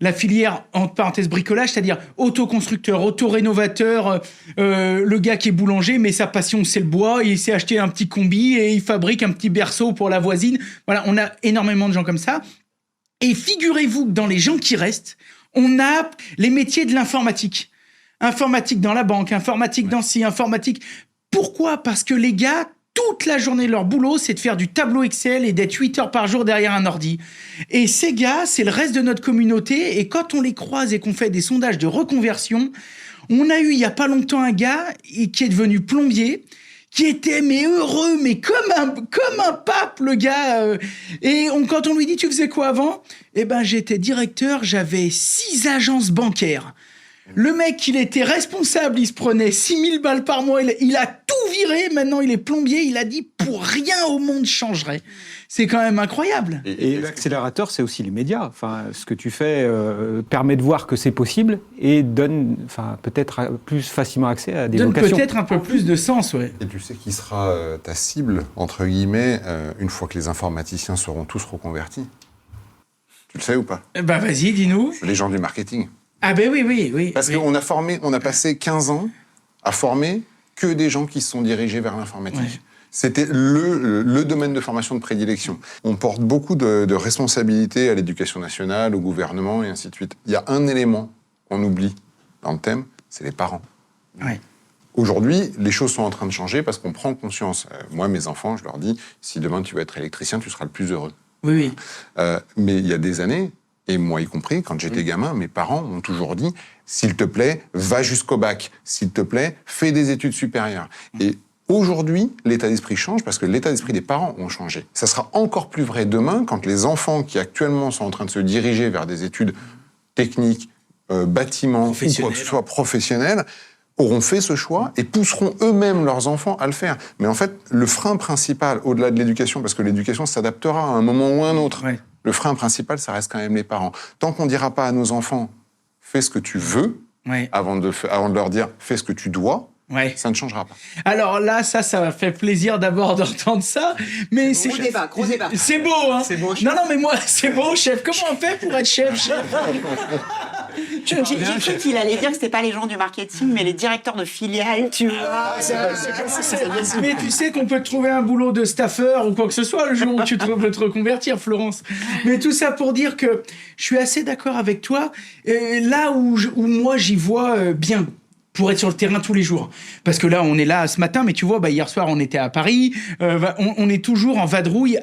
la filière, entre parenthèses, bricolage, c'est-à-dire autoconstructeur, autorénovateur, le gars qui est boulanger, mais sa passion, c'est le bois, il s'est acheté un petit combi et il fabrique un petit berceau pour la voisine. Voilà, on a énormément de gens comme ça. Et figurez-vous que dans les gens qui restent, on a les métiers de l'informatique. Informatique dans la banque, informatique dans ci, informatique... Pourquoi ? Parce que les gars toute la journée, leur boulot, c'est de faire du tableau Excel et d'être 8 heures par jour derrière un ordi. Et ces gars, c'est le reste de notre communauté. Et quand on les croise et qu'on fait des sondages de reconversion, on a eu il y a pas longtemps un gars qui est devenu plombier, qui était heureux, mais comme un pape, le gars. Et quand on lui dit, tu faisais quoi avant ? Eh ben, j'étais directeur, j'avais 6 agences bancaires. Le mec, il était responsable, il se prenait 6 000 balles par mois, il a tout viré, maintenant il est plombier, il a dit, pour rien au monde changerait. C'est quand même incroyable. Et l'accélérateur, c'est aussi les médias. Enfin, ce que tu fais permet de voir que c'est possible et donne peut-être plus facilement accès à des vocations. Donne peut-être un peu plus de sens, ouais. Et tu sais qui sera ta cible, entre guillemets, une fois que les informaticiens seront tous reconvertis ? Tu le sais ou pas ? Bah vas-y, dis-nous. Les gens du marketing. Ah ben oui. Parce qu'on a passé 15 ans à former que des gens qui se sont dirigés vers l'informatique. Ouais. C'était le domaine de formation de prédilection. On porte beaucoup de responsabilités à l'éducation nationale, au gouvernement et ainsi de suite. Il y a un élément qu'on oublie dans le thème, c'est les parents. Ouais. Aujourd'hui, les choses sont en train de changer parce qu'on prend conscience. Moi, mes enfants, je leur dis, si demain tu veux être électricien, tu seras le plus heureux. Oui. Mais il y a des années, et moi y compris, quand j'étais gamin, mes parents m'ont toujours dit, s'il te plaît, va jusqu'au bac. S'il te plaît, fais des études supérieures. Et aujourd'hui, l'état d'esprit change parce que l'état d'esprit des parents ont changé. Ça sera encore plus vrai demain quand les enfants qui actuellement sont en train de se diriger vers des études techniques, bâtiments, ou quoi que ce soit professionnelles, auront fait ce choix et pousseront eux-mêmes leurs enfants à le faire. Mais en fait, le frein principal, au-delà de l'éducation, parce que l'éducation s'adaptera à un moment ou à un autre, le frein principal, ça reste quand même les parents. Tant qu'on ne dira pas à nos enfants « fais ce que tu veux », avant de leur dire « fais ce que tu dois », ça ne changera pas. Alors là, ça fait plaisir d'abord d'entendre ça, mais Gros débat. C'est beau, hein. C'est beau, chef. Non, mais moi, c'est beau, chef. Comment on fait pour être chef? J'ai cru qu'il allait dire que c'était pas les gens du marketing, mais les directeurs de filiales, tu vois. Mais tu sais qu'on peut te trouver un boulot de staffeur ou quoi que ce soit le jour où tu veux te reconvertir, Florence. Mais tout ça pour dire que je suis assez d'accord avec toi. Là où moi j'y vois bien, pour être sur le terrain tous les jours. Parce que là, on est là ce matin, mais tu vois, hier soir, on était à Paris. On est toujours en vadrouille,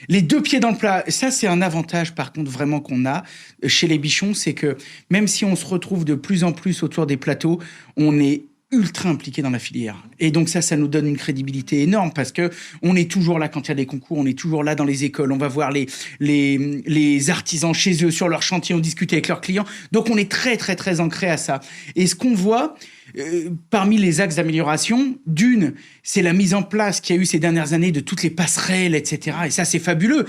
les 2 pieds dans le plat. Ça, c'est un avantage, par contre, vraiment qu'on a chez les Bichons, c'est que même si on se retrouve de plus en plus autour des plateaux, on est ultra impliqué dans la filière. Et donc ça nous donne une crédibilité énorme parce que on est toujours là quand il y a des concours, on est toujours là dans les écoles, on va voir les artisans chez eux, sur leur chantier, on discute avec leurs clients. Donc on est très, très, très ancré à ça. Et ce qu'on voit, parmi les axes d'amélioration, d'une, c'est la mise en place qu'il y a eu ces dernières années de toutes les passerelles, etc. Et ça, c'est fabuleux.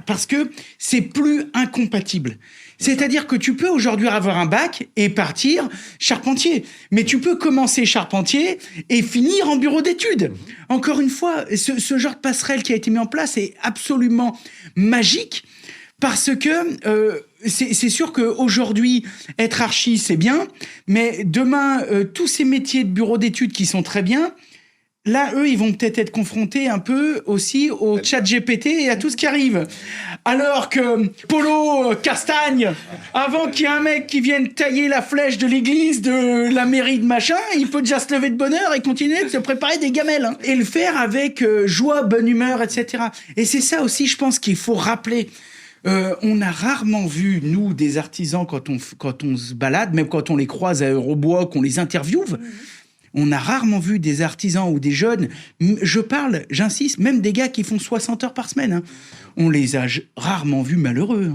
Parce que c'est plus incompatible. C'est-à-dire que tu peux aujourd'hui avoir un bac et partir charpentier. Mais tu peux commencer charpentier et finir en bureau d'études. Encore une fois, ce genre de passerelle qui a été mis en place est absolument magique parce que c'est sûr qu'aujourd'hui, être archi, c'est bien. Mais demain, tous ces métiers de bureau d'études qui sont très bien, là, eux, ils vont peut-être être confrontés un peu aussi au chat GPT et à tout ce qui arrive. Alors que Polo Castagne, avant qu'il y ait un mec qui vienne tailler la flèche de l'église, de la mairie de machin, il peut déjà se lever de bonne heure et continuer de se préparer des gamelles. Hein. Et le faire avec joie, bonne humeur, etc. Et c'est ça aussi, je pense, qu'il faut rappeler. On a rarement vu, nous, des artisans, quand on se balade, même quand on les croise à Eurobois, qu'on les interviewe, on a rarement vu des artisans ou des jeunes, j'insiste, même des gars qui font 60 heures par semaine. Hein. On les a rarement vus malheureux.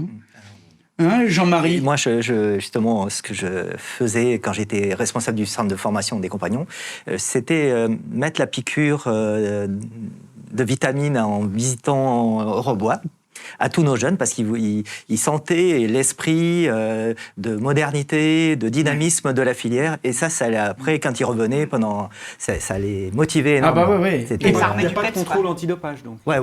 Hein, Jean-Marie ? Moi, justement, ce que je faisais quand j'étais responsable du centre de formation des compagnons, c'était mettre la piqûre de vitamines en visitant Eurobois à tous nos jeunes parce qu'ils sentaient l'esprit de modernité, de dynamisme de la filière et ça après quand ils revenaient ça les motivait énormément. Ah bah ouais. Et il n'y a pas de contrôle antidopage donc. Ouais.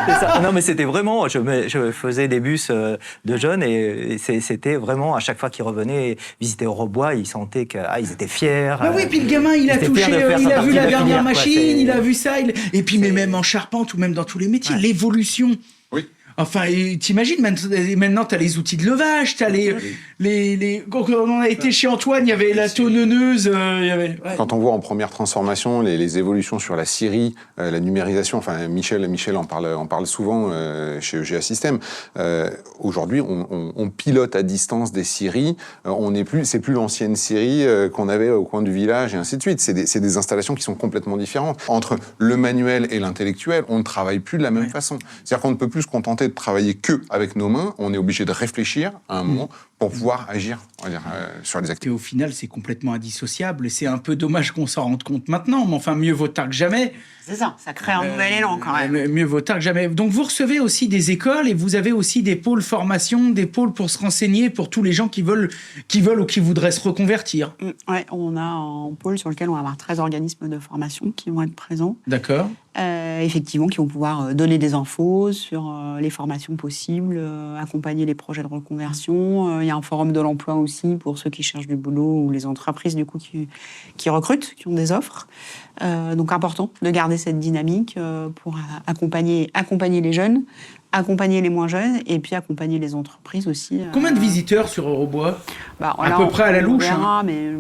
C'est ça. Non mais c'était vraiment, je faisais des bus de jeunes et c'était vraiment à chaque fois qu'ils revenaient visiter Eurobois, ils sentaient qu'ils étaient fiers. Ah oui, puis le gamin il a touché, il a vu la dernière machine, il a vu ça, et puis mais même en charpente ou même dans tous les métiers, l'évolution. Oui. Enfin, t'imagines, maintenant, t'as les outils de levage, t'as quand on a été chez Antoine, il y avait la tonneuse, Quand on voit en première transformation les évolutions sur la scierie, la numérisation, enfin, Michel en parle souvent chez EGA System. Aujourd'hui, on pilote à distance des scieries. C'est plus l'ancienne scierie qu'on avait au coin du village et ainsi de suite. C'est des installations qui sont complètement différentes. Entre le manuel et l'intellectuel, on ne travaille plus de la même façon. C'est-à-dire qu'on ne peut plus se contenter de travailler que avec nos mains. On est obligé de réfléchir à un moment pour pouvoir agir, on va dire, sur les Et activités. au final, c'est complètement indissociable. Et c'est un peu dommage qu'on s'en rende compte maintenant. Mais enfin, mieux vaut tard que jamais. C'est ça, ça crée un nouvel élan quand même. Mieux vaut tard que jamais. Donc, vous recevez aussi des écoles et vous avez aussi des pôles formation, des pôles pour se renseigner pour tous les gens qui veulent ou qui voudraient se reconvertir. Ouais, on a un pôle sur lequel on va avoir 13 organismes de formation qui vont être présents. D'accord. Effectivement, qui vont pouvoir donner des infos sur les formations possibles, accompagner les projets de reconversion. Il y a un forum de l'emploi aussi pour ceux qui cherchent du boulot ou les entreprises du coup qui recrutent, qui ont des offres. Donc important de garder cette dynamique pour accompagner les jeunes, accompagner les moins jeunes et puis accompagner les entreprises aussi. Combien de visiteurs sur Eurobois? À peu près à la louche, On verra, mais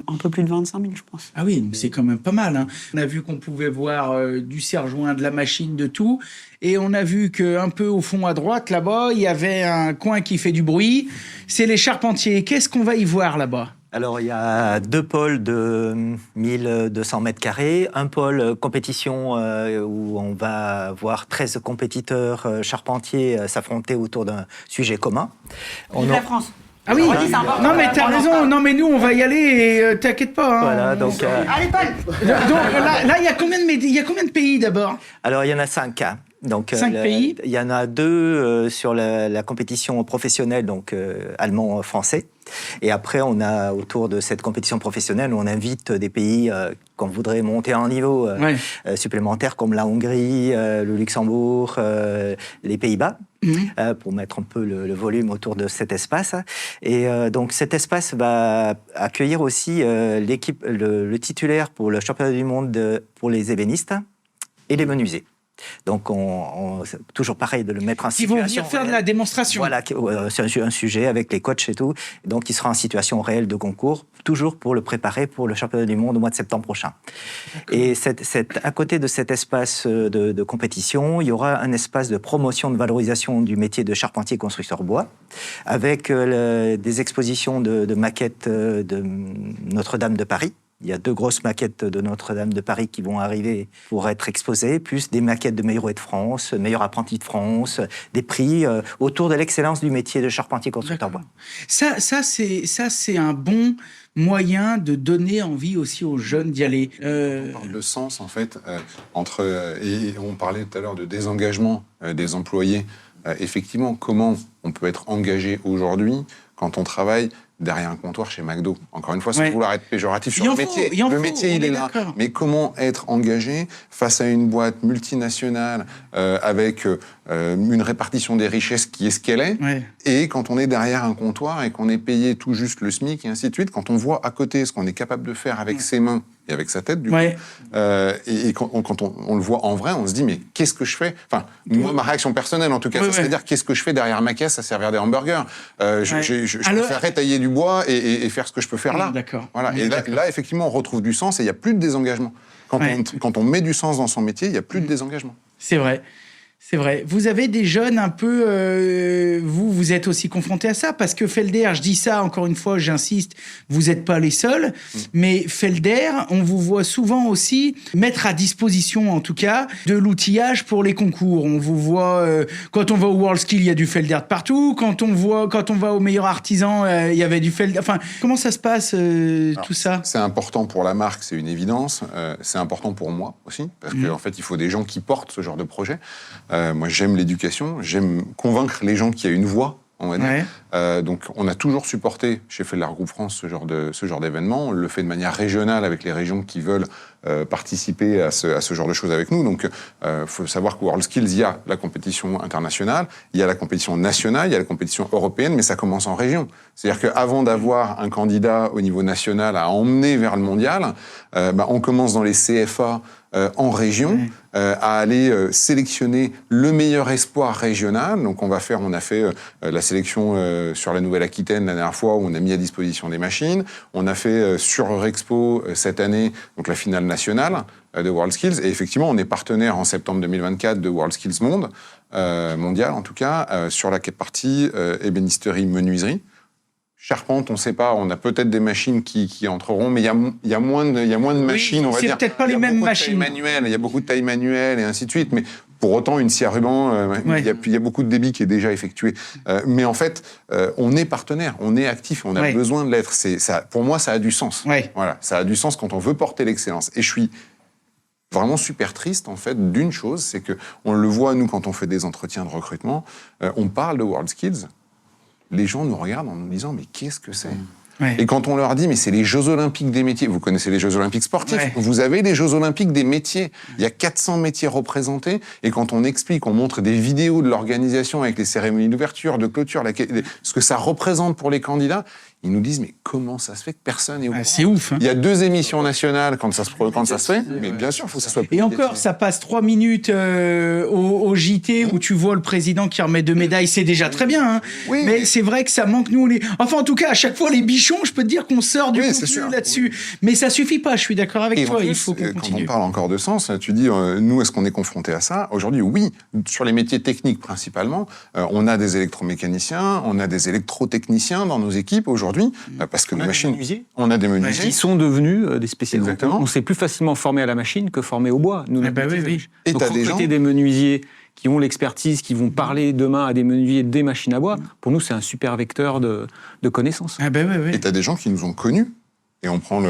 un peu plus de 25 000, je pense. Ah oui, c'est quand même pas mal. Hein. On a vu qu'on pouvait voir du serre-joint, de la machine, de tout. Et on a vu qu'un peu au fond à droite, là-bas, il y avait un coin qui fait du bruit. C'est les charpentiers. Qu'est-ce qu'on va y voir là-bas? Alors, il y a 2 pôles de 1200 mètres carrés. Un pôle compétition où on va voir 13 compétiteurs charpentiers s'affronter autour d'un sujet commun. Vive la France. Ah oui, non mais t'as raison, non mais nous on va y aller et t'inquiète pas. Hein. Voilà, donc... Allez, Paul. Donc là il y a combien de pays d'abord? Alors, il y en a 5. Donc, 5 pays. Il y en a 2 sur la compétition professionnelle, donc allemand-français. Et après, on a autour de cette compétition professionnelle, on invite des pays qu'on voudrait monter à un niveau supplémentaire, comme la Hongrie, le Luxembourg, les Pays-Bas, pour mettre un peu le volume autour de cet espace. Et donc, cet espace va accueillir aussi le titulaire pour le championnat du monde pour les ébénistes et les menuisiers. Donc, c'est toujours pareil de le mettre en situation. Ils vont venir faire de la démonstration. Voilà, c'est un sujet avec les coachs et tout. Donc, il sera en situation réelle de concours, toujours pour le préparer pour le championnat du monde au mois de septembre prochain. Et à côté de cet espace de compétition, il y aura un espace de promotion, de valorisation du métier de charpentier constructeur bois, avec des expositions de maquettes de Notre-Dame de Paris. Il y a 2 grosses maquettes de Notre-Dame de Paris qui vont arriver pour être exposées, plus des maquettes de meilleurs de France, meilleurs apprentis de France, des prix autour de l'excellence du métier de charpentier constructeur bois. Ça c'est un bon moyen de donner envie aussi aux jeunes d'y aller. On parle de sens, en fait, et on parlait tout à l'heure de désengagement des employés. Effectivement, comment on peut être engagé aujourd'hui quand on travaille derrière un comptoir chez McDo. Encore une fois, sans vouloir être péjoratif sur le métier. Le métier, il est là. Mais comment être engagé face à une boîte multinationale avec une répartition des richesses qui est ce qu'elle est, et quand on est derrière un comptoir et qu'on est payé tout juste le SMIC et ainsi de suite, quand on voit à côté ce qu'on est capable de faire avec ses mains et avec sa tête, du coup, et quand on le voit en vrai, on se dit, mais qu'est-ce que je fais? Enfin, moi, ma réaction personnelle, en tout cas, c'est à dire, qu'est-ce que je fais derrière ma caisse à servir des hamburgers? Je préférerais tailler du bois et faire ce que je peux faire là. Voilà. Et là, effectivement, on retrouve du sens et il n'y a plus de désengagement. Quand on met du sens dans son métier, il n'y a plus de désengagement. C'est vrai. C'est vrai. Vous avez des jeunes un peu... vous êtes aussi confrontés à ça, parce que Felder, je dis ça encore une fois, j'insiste, vous n'êtes pas les seuls, mais Felder, on vous voit souvent aussi mettre à disposition, en tout cas, de l'outillage pour les concours. On vous voit... quand on va au WorldSkill, il y a du Felder de partout. Quand on va au meilleur artisan, il y avait du Felder... Enfin, comment ça se passe, tout ça? C'est important pour la marque, c'est une évidence. C'est important pour moi aussi, parce qu'en fait, il faut des gens qui portent ce genre de projet. Moi, j'aime l'éducation, j'aime convaincre les gens qu'il y a une voie, on va dire. Donc, on a toujours supporté chez Felder Group France ce genre d'événement. On le fait de manière régionale avec les régions qui veulent participer à ce genre de choses avec nous. Donc, faut savoir qu'au WorldSkills, il y a la compétition internationale, il y a la compétition nationale, il y a la compétition européenne, mais ça commence en région. C'est-à-dire qu'avant d'avoir un candidat au niveau national à emmener vers le mondial, on commence dans les CFA en région, à aller sélectionner le meilleur espoir régional. Donc on a fait la sélection sur la Nouvelle-Aquitaine la dernière fois, où on a mis à disposition des machines. On a fait sur Eurexpo cette année, donc la finale nationale de WorldSkills. Et effectivement, on est partenaire en septembre 2024 de WorldSkills mondial en tout cas, sur la partie ébénisterie menuiserie. Charpente, on ne sait pas, on a peut-être des machines qui entreront, mais il y a moins de machines, on va dire. C'est peut-être pas les mêmes machines. Il y a beaucoup de tailles manuelles et ainsi de suite, mais pour autant, une scie à ruban, il y a beaucoup de débit qui est déjà effectué. Mais en fait, on est partenaire, on est actif, on a besoin de l'être. Pour moi, ça a du sens. Voilà, ça a du sens quand on veut porter l'excellence. Et je suis vraiment super triste, en fait, d'une chose, c'est qu'on le voit, nous, quand on fait des entretiens de recrutement, on parle de WorldSkills, les gens nous regardent en nous disant « mais qu'est-ce que c'est ?» Et quand on leur dit « mais c'est les Jeux Olympiques des métiers », vous connaissez les Jeux Olympiques sportifs, vous avez les Jeux Olympiques des métiers, il y a 400 métiers représentés, et quand on explique, on montre des vidéos de l'organisation avec les cérémonies d'ouverture, de clôture, ce que ça représente pour les candidats, ils nous disent, mais comment ça se fait que personne n'est au courant ? C'est ouf. Hein. Il y a 2 émissions nationales quand ça se fait, mais bien sûr, il faut que ça soit... Et encore, ça passe 3 minutes au JT où tu vois le président qui remet 2 médailles, c'est déjà très bien. Hein. Oui, mais c'est vrai que ça manque, nous, Enfin, en tout cas, à chaque fois, les bichons, je peux te dire qu'on sort du contenu là-dessus. Mais ça suffit pas, je suis d'accord avec toi, il faut qu'on continue. Quand on parle encore de sens, tu dis, nous, est-ce qu'on est confronté à ça ? Aujourd'hui, oui, sur les métiers techniques principalement, on a des électromécaniciens, on a des électrotechniciens dans nos équipes aujourd'hui, parce que les machines... On a des menuisiers. Ils sont devenus des spécialistes. Exactement. On s'est plus facilement formé à la machine que formé au bois. Nous, Et donc, recruter des menuisiers qui ont l'expertise, qui vont parler demain à des menuisiers des machines à bois, pour nous, c'est un super vecteur de connaissances. Et tu as des gens qui nous ont connus. Et on prend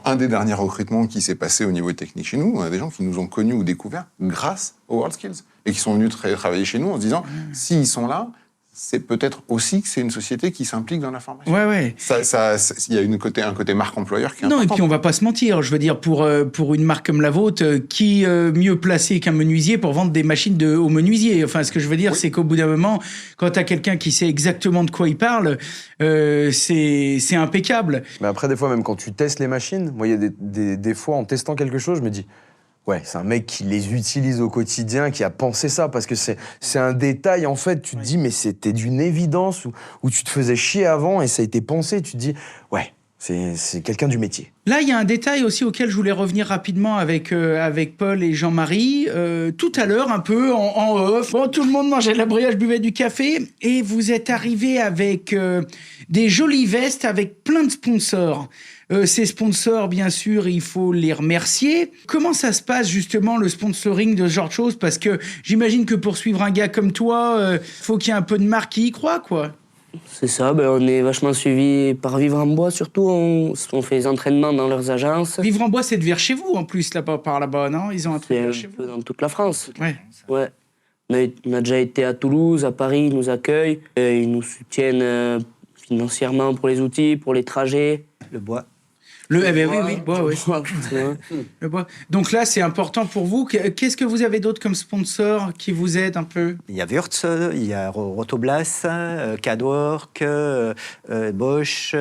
un des derniers recrutements qui s'est passé au niveau technique chez nous. On a des gens qui nous ont connus ou découverts grâce aux WorldSkills et qui sont venus travailler chez nous en se disant, s'ils sont là, c'est peut-être aussi que c'est une société qui s'implique dans la formation. Il y a un côté marque employeur qui est important. Non, et puis on va pas se mentir. Je veux dire, pour une marque comme la vôtre, qui mieux placé qu'un menuisier pour vendre des machines aux menuisiers ? Enfin, ce que je veux dire, c'est qu'au bout d'un moment, quand tu as quelqu'un qui sait exactement de quoi il parle, c'est impeccable. Mais après, des fois, même quand tu testes les machines, moi, il y a des fois, en testant quelque chose, je me dis... Ouais, c'est un mec qui les utilise au quotidien, qui a pensé ça, parce que c'est un détail, en fait, tu te dis, mais c'était d'une évidence, où tu te faisais chier avant, et ça a été pensé, tu te dis, ouais, c'est quelqu'un du métier. Là, il y a un détail aussi auquel je voulais revenir rapidement avec Paul et Jean-Marie. Tout à l'heure, un peu en off, tout le monde mangeait de la brioche, buvait du café, et vous êtes arrivés avec des jolies vestes avec plein de sponsors. Ces sponsors, bien sûr, il faut les remercier. Comment ça se passe, justement, le sponsoring de ce genre de choses ? Parce que j'imagine que pour suivre un gars comme toi, faut qu'il y ait un peu de marque qui y croit, quoi. C'est ça, on est vachement suivi par Vivre en Bois, surtout. On fait des entraînements dans leurs agences. Vivre en Bois, c'est de vers chez vous, en plus, là-bas, par là-bas, non ? Ils ont un truc vers chez vous. C'est un peu dans toute la France. Ouais. On a déjà été à Toulouse, à Paris, ils nous accueillent. Ils nous soutiennent financièrement pour les outils, pour les trajets. Le bois. Oui, bois, oui. Le bois. Donc là, c'est important pour vous. Qu'est-ce que vous avez d'autre comme sponsor qui vous aide un peu ? Il y a Wurtz, il y a Rotoblas, Cadwork, Bosch.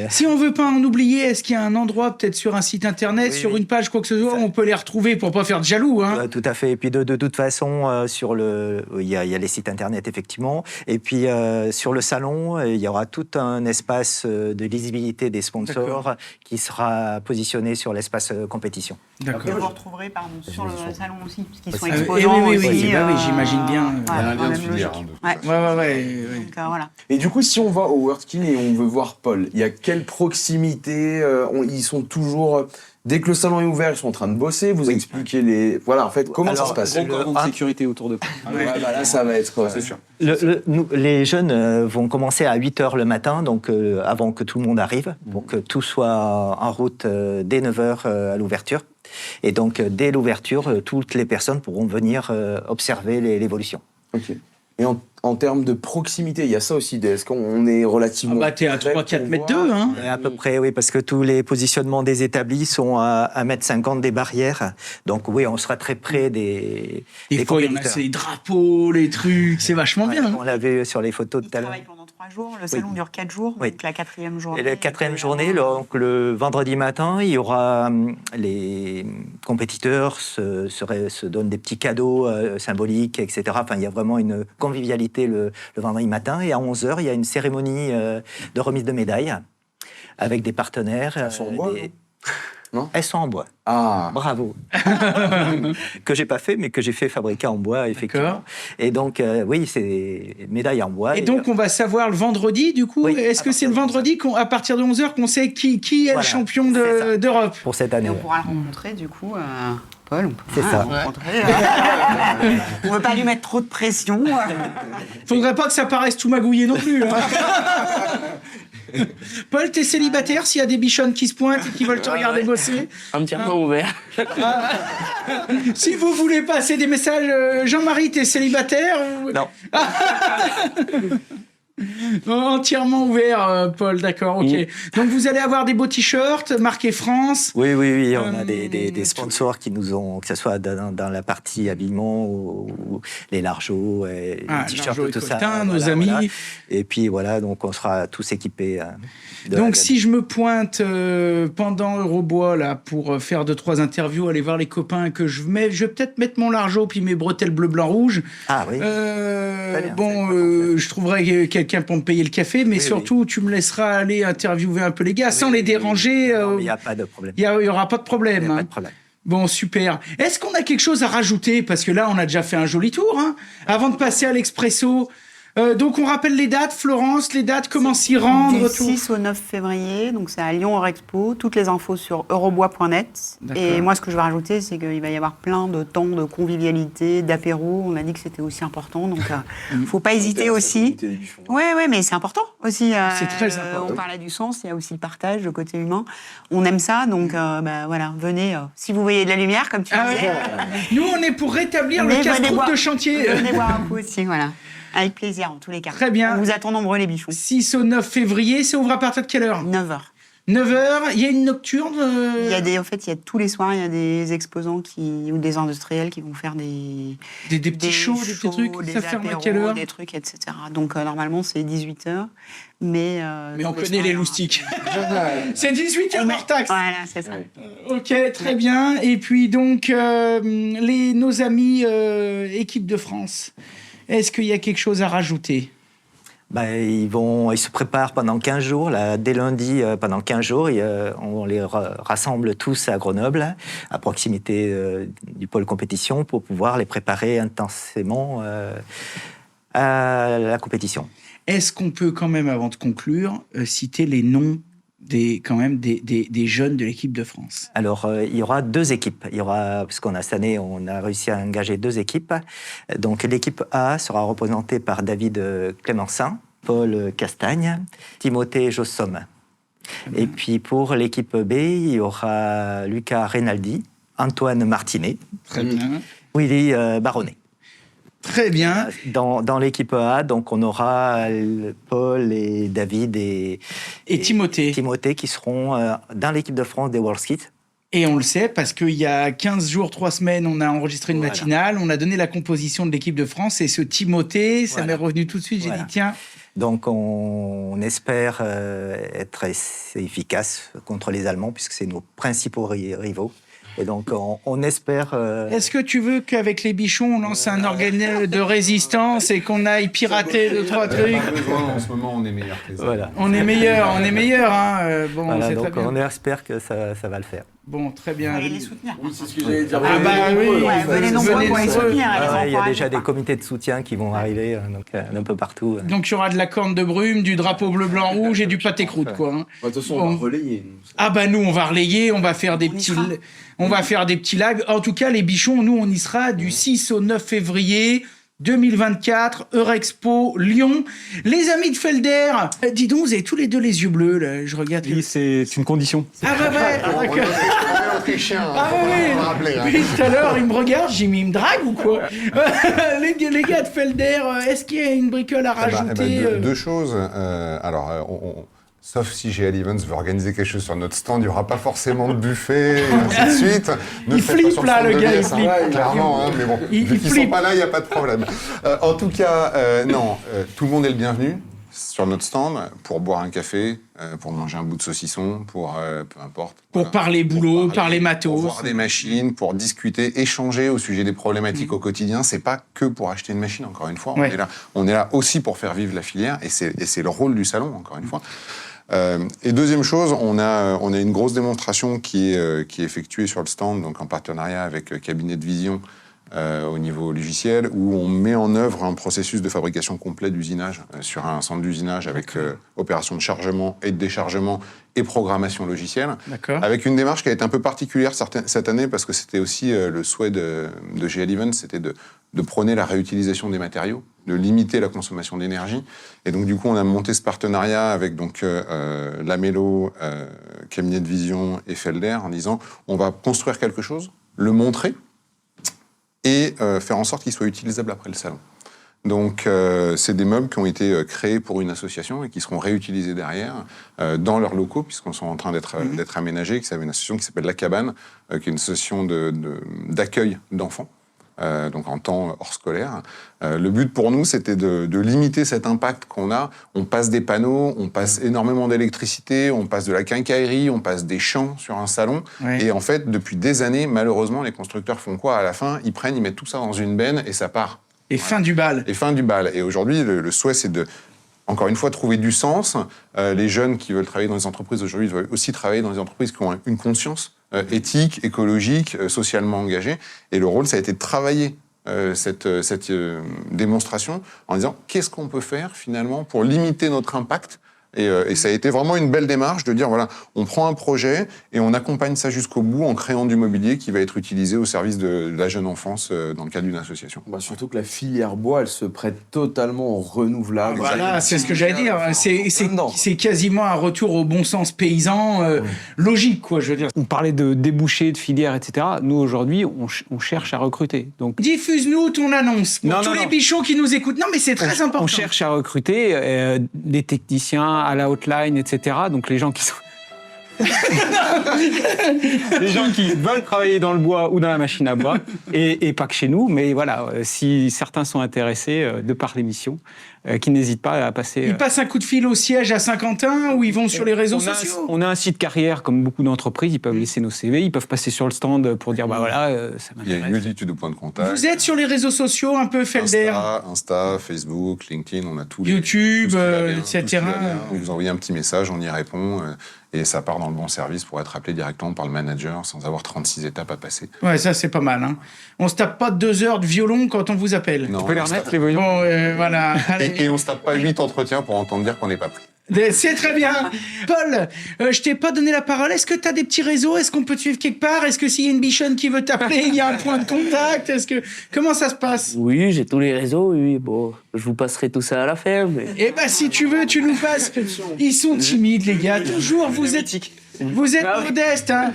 Si on veut pas en oublier, est-ce qu'il y a un endroit, peut-être sur un site internet, sur une page, quoi que ce soit, où on peut les retrouver pour pas faire de jaloux, hein ? Tout à fait. Et puis de toute façon, il y a les sites internet, effectivement. Et puis sur le salon, il y aura tout un espace de lisibilité des sponsors qui sera positionné sur l'espace compétition. D'accord. Et vous retrouverez sur le salon aussi, puisqu'ils sont exposants oui, aussi. Oui, j'imagine bien. Il y a un lien de filière. Ouais. Donc, voilà. Et du coup, si on va au WorldSkills et on veut voir Paul, il y a quelle proximité ils sont toujours... Dès que le salon est ouvert, ils sont en train de bosser, vous expliquez les... Voilà, en fait, comment ça se passe ? Gros de sécurité autour de Paul. Là, ça va être... C'est sûr. Les jeunes vont commencer à 8h le matin, donc avant que tout le monde arrive, pour que tout soit en route dès 9h à l'ouverture. Et donc, dès l'ouverture, toutes les personnes pourront venir observer l'évolution. Ok. Et en termes de proximité, il y a ça aussi. Est-ce qu'on est relativement... T'es à 3-4 mètres 2, hein ? À peu près, oui, parce que tous les positionnements des établis sont à 1,50 m des barrières. Donc oui, on sera très près des fois, il y en a, c'est les drapeaux, les trucs, c'est vachement bien. On l'a vu sur les photos tout à l'heure. On travaille pendant 3 jours. Le salon dure 4 jours. Oui. Donc la 4e journée. Et la 4e journée, donc le vendredi matin, il y aura les compétiteurs se donnent des petits cadeaux symboliques, etc. Enfin, il y a vraiment une convivialité le vendredi matin. Et à 11h, il y a une cérémonie de remise de médailles avec des partenaires. Elles sont en bois, non ? Elles sont en bois. Ah. Bravo. Que j'ai pas fait, mais que j'ai fait fabriquer en bois, effectivement. D'accord. Et donc, oui, c'est des médailles en bois. Et donc, on va savoir le vendredi, du coup. Oui, Est-ce que c'est le vendredi, à partir de 11h, qu'on sait qui est Voilà, le champion c'est ça. d'Europe? Pour cette Et année. on pourra le rencontrer, du coup, Paul. On pourra C'est ça. le rencontrer. On ne veut pas lui mettre trop de pression. Faudrait pas que ça paraisse tout magouillé non plus. Hein. Paul, t'es célibataire s'il y a des bichonnes qui se pointent et qui veulent te regarder bosser? Entièrement ouvert. Si vous voulez passer des messages, Jean-Marie, t'es célibataire ou... Non. Entièrement ouvert, Paul, d'accord, ok. Donc vous allez avoir des beaux t-shirts marqués France. Oui, on a des sponsors qui nous ont, que ce soit dans la partie habillement ou les largeaux, et les t-shirts, Largeau et tout ça. Cotin, nos amis. Voilà. Et puis voilà, donc on sera tous équipés. Donc si je me pointe pendant Eurobois là pour faire 2-3 interviews, aller voir les copains que je vais peut-être mettre mon largeau puis mes bretelles bleu, blanc, rouge. Ah oui. Bien, je trouverai quelqu'un pour me payer le café, mais surtout tu me laisseras aller interviewer un peu les gars sans les déranger. Il n'y a pas de problème. Il y aura pas de problème. Il n'y a hein. pas de problème. Bon, super. Est-ce qu'on a quelque chose à rajouter? Parce que là, on a déjà fait un joli tour. Hein, avant de passer à l'expresso. Donc, on rappelle les dates, Florence, les dates, comment s'y rendre? Du 6 au 9 février, donc c'est à Lyon Eurexpo. Toutes les infos sur eurobois.net. Et moi, ce que je vais rajouter, c'est qu'il va y avoir plein de temps de convivialité, d'apéro. On a dit que c'était aussi important, donc il ne faut pas hésiter aussi. Oui, mais c'est important aussi. C'est très important. On parlait du sens, il y a aussi le partage, le côté humain. On aime ça, donc voilà, venez. Si vous voyez de la lumière, comme tu disais. Nous, on est pour rétablir le casse-croûte de chantier. Venez boire un coup aussi, voilà. Avec plaisir, en tous les cas. Très bien. On vous attend nombreux, les bichons. 6 au 9 février, ça ouvre à partir de quelle heure? 9h. 9h, il y a une nocturne Il y a tous les soirs, il y a des exposants ou des industriels qui vont faire des petits shows, des petits trucs. des Ça ferme à apéros, quelle heure? des trucs, etc. Donc normalement, c'est 18h. Mais on connaît les loustiques. C'est 18h hors taxe. Voilà, c'est ça. Ok, très bien. Et puis donc, nos amis équipe de France, est-ce qu'il y a quelque chose à rajouter? Ils se préparent pendant 15 jours. Là, dès lundi, pendant 15 jours, on les rassemble tous à Grenoble, à proximité du pôle compétition, pour pouvoir les préparer intensément à la compétition. Est-ce qu'on peut quand même, avant de conclure, citer les noms des jeunes de l'équipe de France? Alors, il y aura 2 équipes. Parce qu'on a cette année, on a réussi à engager 2 équipes. Donc, l'équipe A sera représentée par David Clémensin, Paul Castagne, Timothée Jossom. Et puis, pour l'équipe B, il y aura Lucas Reynaldi, Antoine Martinet, Très bien. Willy Baronnet. Très bien. Dans l'équipe A, donc on aura Paul et David et Timothée. Timothée qui seront dans l'équipe de France des World Skits. Et on le sait parce qu'il y a 15 jours, 3 semaines, on a enregistré une matinale, on a donné la composition de l'équipe de France et ce Timothée, ça m'est revenu tout de suite, j'ai dit tiens. Donc on espère être efficace contre les Allemands puisque c'est nos principaux rivaux. Et donc, on espère... Est-ce que tu veux qu'avec les bichons, on lance un organisme de résistance et qu'on aille pirater 2-3 trucs? En ce moment, on est meilleur que les autres. Voilà. On est meilleur. Hein. Bon, voilà, c'est donc très bien. on espère que ça va le faire. Bon, très bien. Allez les soutenir. Oui, c'est ce que j'allais dire. Venez nombreux pour les soutenir. Il y a déjà des comités de soutien qui vont arriver un peu partout. Donc, il y aura de la corne de brume, du drapeau bleu, blanc, rouge et du pâté croûte, quoi. Hein. De toute façon, on va relayer. Nous, on va relayer, on va faire des petits lags. En tout cas, les bichons, nous, on y sera du 6 au 9 février 2024, Eurexpo, Lyon. Les amis de Felder, dis donc, vous avez tous les deux les yeux bleus, là, je regarde. Oui, c'est une condition. Ah bah ouais, d'accord. Autrichien, Ah oui, oui. Tout à l'heure, il me regarde, j'ai mis, il me drague ou quoi? les gars de Felder, est-ce qu'il y a une bricole à rajouter? Deux choses. Sauf si GL Events veut organiser quelque chose sur notre stand, il n'y aura pas forcément de buffet, et ainsi de suite. Il flippe là, le gars, il flippe. Clairement, mais bon, vu qu'ils ne sont pas là, il n'y a pas de problème. En tout cas, tout le monde est le bienvenu. sur notre stand pour boire un café, pour manger un bout de saucisson, pour peu importe. Pour parler boulot, parler matos. Pour voir des machines, pour discuter, échanger au sujet des problématiques au quotidien. C'est pas que pour acheter une machine, encore une fois. Ouais. On est là aussi pour faire vivre la filière, et c'est le rôle du salon, encore une fois. Et deuxième chose, on a une grosse démonstration qui est effectuée sur le stand, donc en partenariat avec Cabinet de Vision au niveau logiciel, où on met en œuvre un processus de fabrication complet d'usinage sur un centre d'usinage avec opération de chargement et de déchargement et programmation logicielle. D'accord. Avec une démarche qui a été un peu particulière cette année, parce que c'était aussi le souhait de GL Events, c'était de prôner la réutilisation des matériaux, de limiter la consommation d'énergie. Et donc, du coup, on a monté ce partenariat avec donc, Lamello, Cabinet de Vision et Felder, en disant on va construire quelque chose, le montrer, et faire en sorte qu'il soit utilisable après le salon. Donc, c'est des meubles qui ont été créés pour une association et qui seront réutilisés derrière dans leurs locaux, puisqu'ils sont en train d'être aménagés. C'est une association qui s'appelle La Cabane, qui est une association d'accueil d'enfants, donc en temps hors scolaire. Le but pour nous, c'était de limiter cet impact qu'on a. On passe des panneaux, on passe énormément d'électricité, on passe de la quincaillerie, on passe des champs sur un salon. Ouais. Et en fait, depuis des années, malheureusement, les constructeurs font quoi à la fin? Ils mettent tout ça dans une benne et ça part. Et fin du bal. Et fin du bal. Et aujourd'hui, le souhait, c'est de, encore une fois, trouver du sens. Les jeunes qui veulent travailler dans les entreprises aujourd'hui veulent aussi travailler dans des entreprises qui ont une conscience éthique, écologique, socialement engagée. Et le rôle, ça a été de travailler cette démonstration en disant qu'est-ce qu'on peut faire finalement pour limiter notre impact. Et ça a été vraiment une belle démarche de dire, voilà, on prend un projet et on accompagne ça jusqu'au bout en créant du mobilier qui va être utilisé au service de la jeune enfance dans le cadre d'une association. Bah, surtout que la filière bois, elle se prête totalement au renouvelable. Voilà, c'est ce que j'allais dire. C'est quasiment un retour au bon sens paysan logique, quoi, je veux dire. On parlait de débouchés, de filières, etc. Nous, aujourd'hui, on cherche à recruter. Donc, Diffuse-nous ton annonce pour Non, tous non, les non. bichons qui nous écoutent. Non, mais c'est très important. on cherche à recruter des techniciens à la hotline, etc. Donc, les gens qui sont... les gens qui veulent travailler dans le bois ou dans la machine à bois, et pas que chez nous, mais voilà, si certains sont intéressés de par l'émission, qui n'hésitent pas à passer... Ils passent un coup de fil au siège à Saint-Quentin ou ils vont sur les réseaux sociaux. On a un site carrière, comme beaucoup d'entreprises, ils peuvent laisser nos CV, ils peuvent passer sur le stand pour dire, bah voilà, ça Il y a une m'intéresse. multitude de points de contact. Vous êtes sur les réseaux sociaux un peu Felder, Insta, Facebook, LinkedIn, on a tout. YouTube, tout ce qui va bien, tout ce qui etc. va bien. Vous envoyez un petit message, on y répond, et ça part dans le bon service pour être appelé directement par le manager sans avoir 36 étapes à passer. Ouais, ça c'est pas mal. Hein. On se tape pas 2 heures de violon quand on vous appelle. Non, On peut les on se remettre, tape- les voyons. Bon, voilà. Allez. et on se tape pas 8 entretiens pour entendre dire qu'on n'est pas pris. C'est très bien. Paul, je t'ai pas donné la parole. Est-ce que tu as des petits réseaux? Est-ce qu'on peut te suivre quelque part? Est-ce que s'il y a une bichonne qui veut t'appeler, il y a un point de contact? Comment ça se passe? Oui, j'ai tous les réseaux, oui. Bon, je vous passerai tout ça à la fin, mais... Eh ben, si tu veux, tu nous passes. Ils sont timides, les gars. Toujours, vous êtes Ah oui. modestes, hein.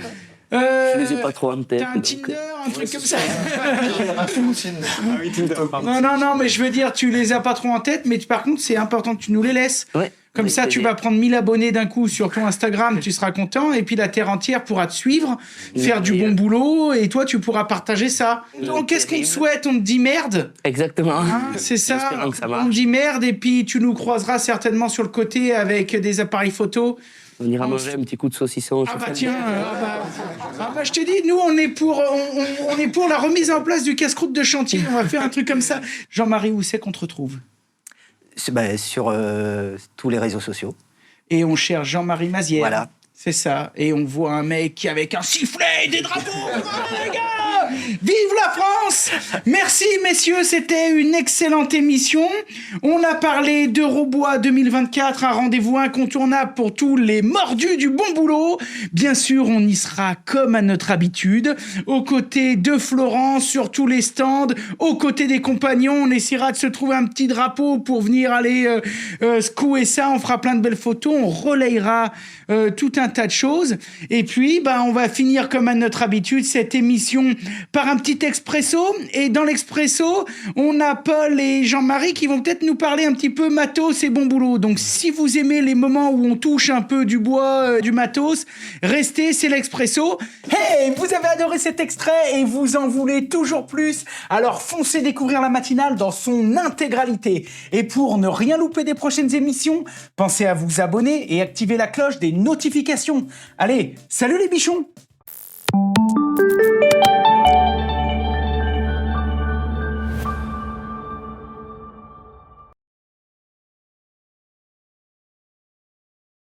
Je les ai pas trop en tête. T'as un donc, Tinder, un truc comme ça. Non, mais je veux dire, tu les as pas trop en tête, mais par contre, c'est important que tu nous les laisses. Ouais. Comme Avec ça, tu plaisir. vas prendre 1000 abonnés d'un coup sur ton Instagram, tu seras content, et puis la terre entière pourra te suivre, faire du bon boulot, et toi, tu pourras partager ça. Donc, qu'est-ce qu'on te souhaite? On te dit merde? Exactement. Hein, c'est ça. Espérons que ça On marche. te dit merde, et puis tu nous croiseras certainement sur le côté avec des appareils photo. On ira manger un petit coup de saucisson. Ah chez bah Felder. tiens, je te dis, nous on est pour la remise en place du casse-croûte de chantier. On va faire un truc comme ça. Jean-Marie, où c'est qu'on te retrouve? Sur tous les réseaux sociaux. Et on cherche Jean-Marie Mazière. Voilà. C'est ça. Et on voit un mec qui avec un sifflet et des drapeaux. Les gars, vive la France! Merci messieurs, c'était une excellente émission. On a parlé d'Eurobois 2024, un rendez-vous incontournable pour tous les mordus du bon boulot. Bien sûr, on y sera comme à notre habitude, aux côtés de Florence sur tous les stands, aux côtés des compagnons. On essaiera de se trouver un petit drapeau pour venir aller secouer ça. On fera plein de belles photos. On relayera tout un tas de choses. Et puis, on va finir comme à notre habitude cette émission par un petit expresso. Et dans l'expresso, on a Paul et Jean-Marie qui vont peut-être nous parler un petit peu matos et bon boulot. Donc si vous aimez les moments où on touche un peu du bois, du matos, restez, c'est l'expresso. Hey, vous avez adoré cet extrait et vous en voulez toujours plus? Alors foncez découvrir la matinale dans son intégralité. Et pour ne rien louper des prochaines émissions, pensez à vous abonner et activer la cloche des notifications. Allez, salut les bichons!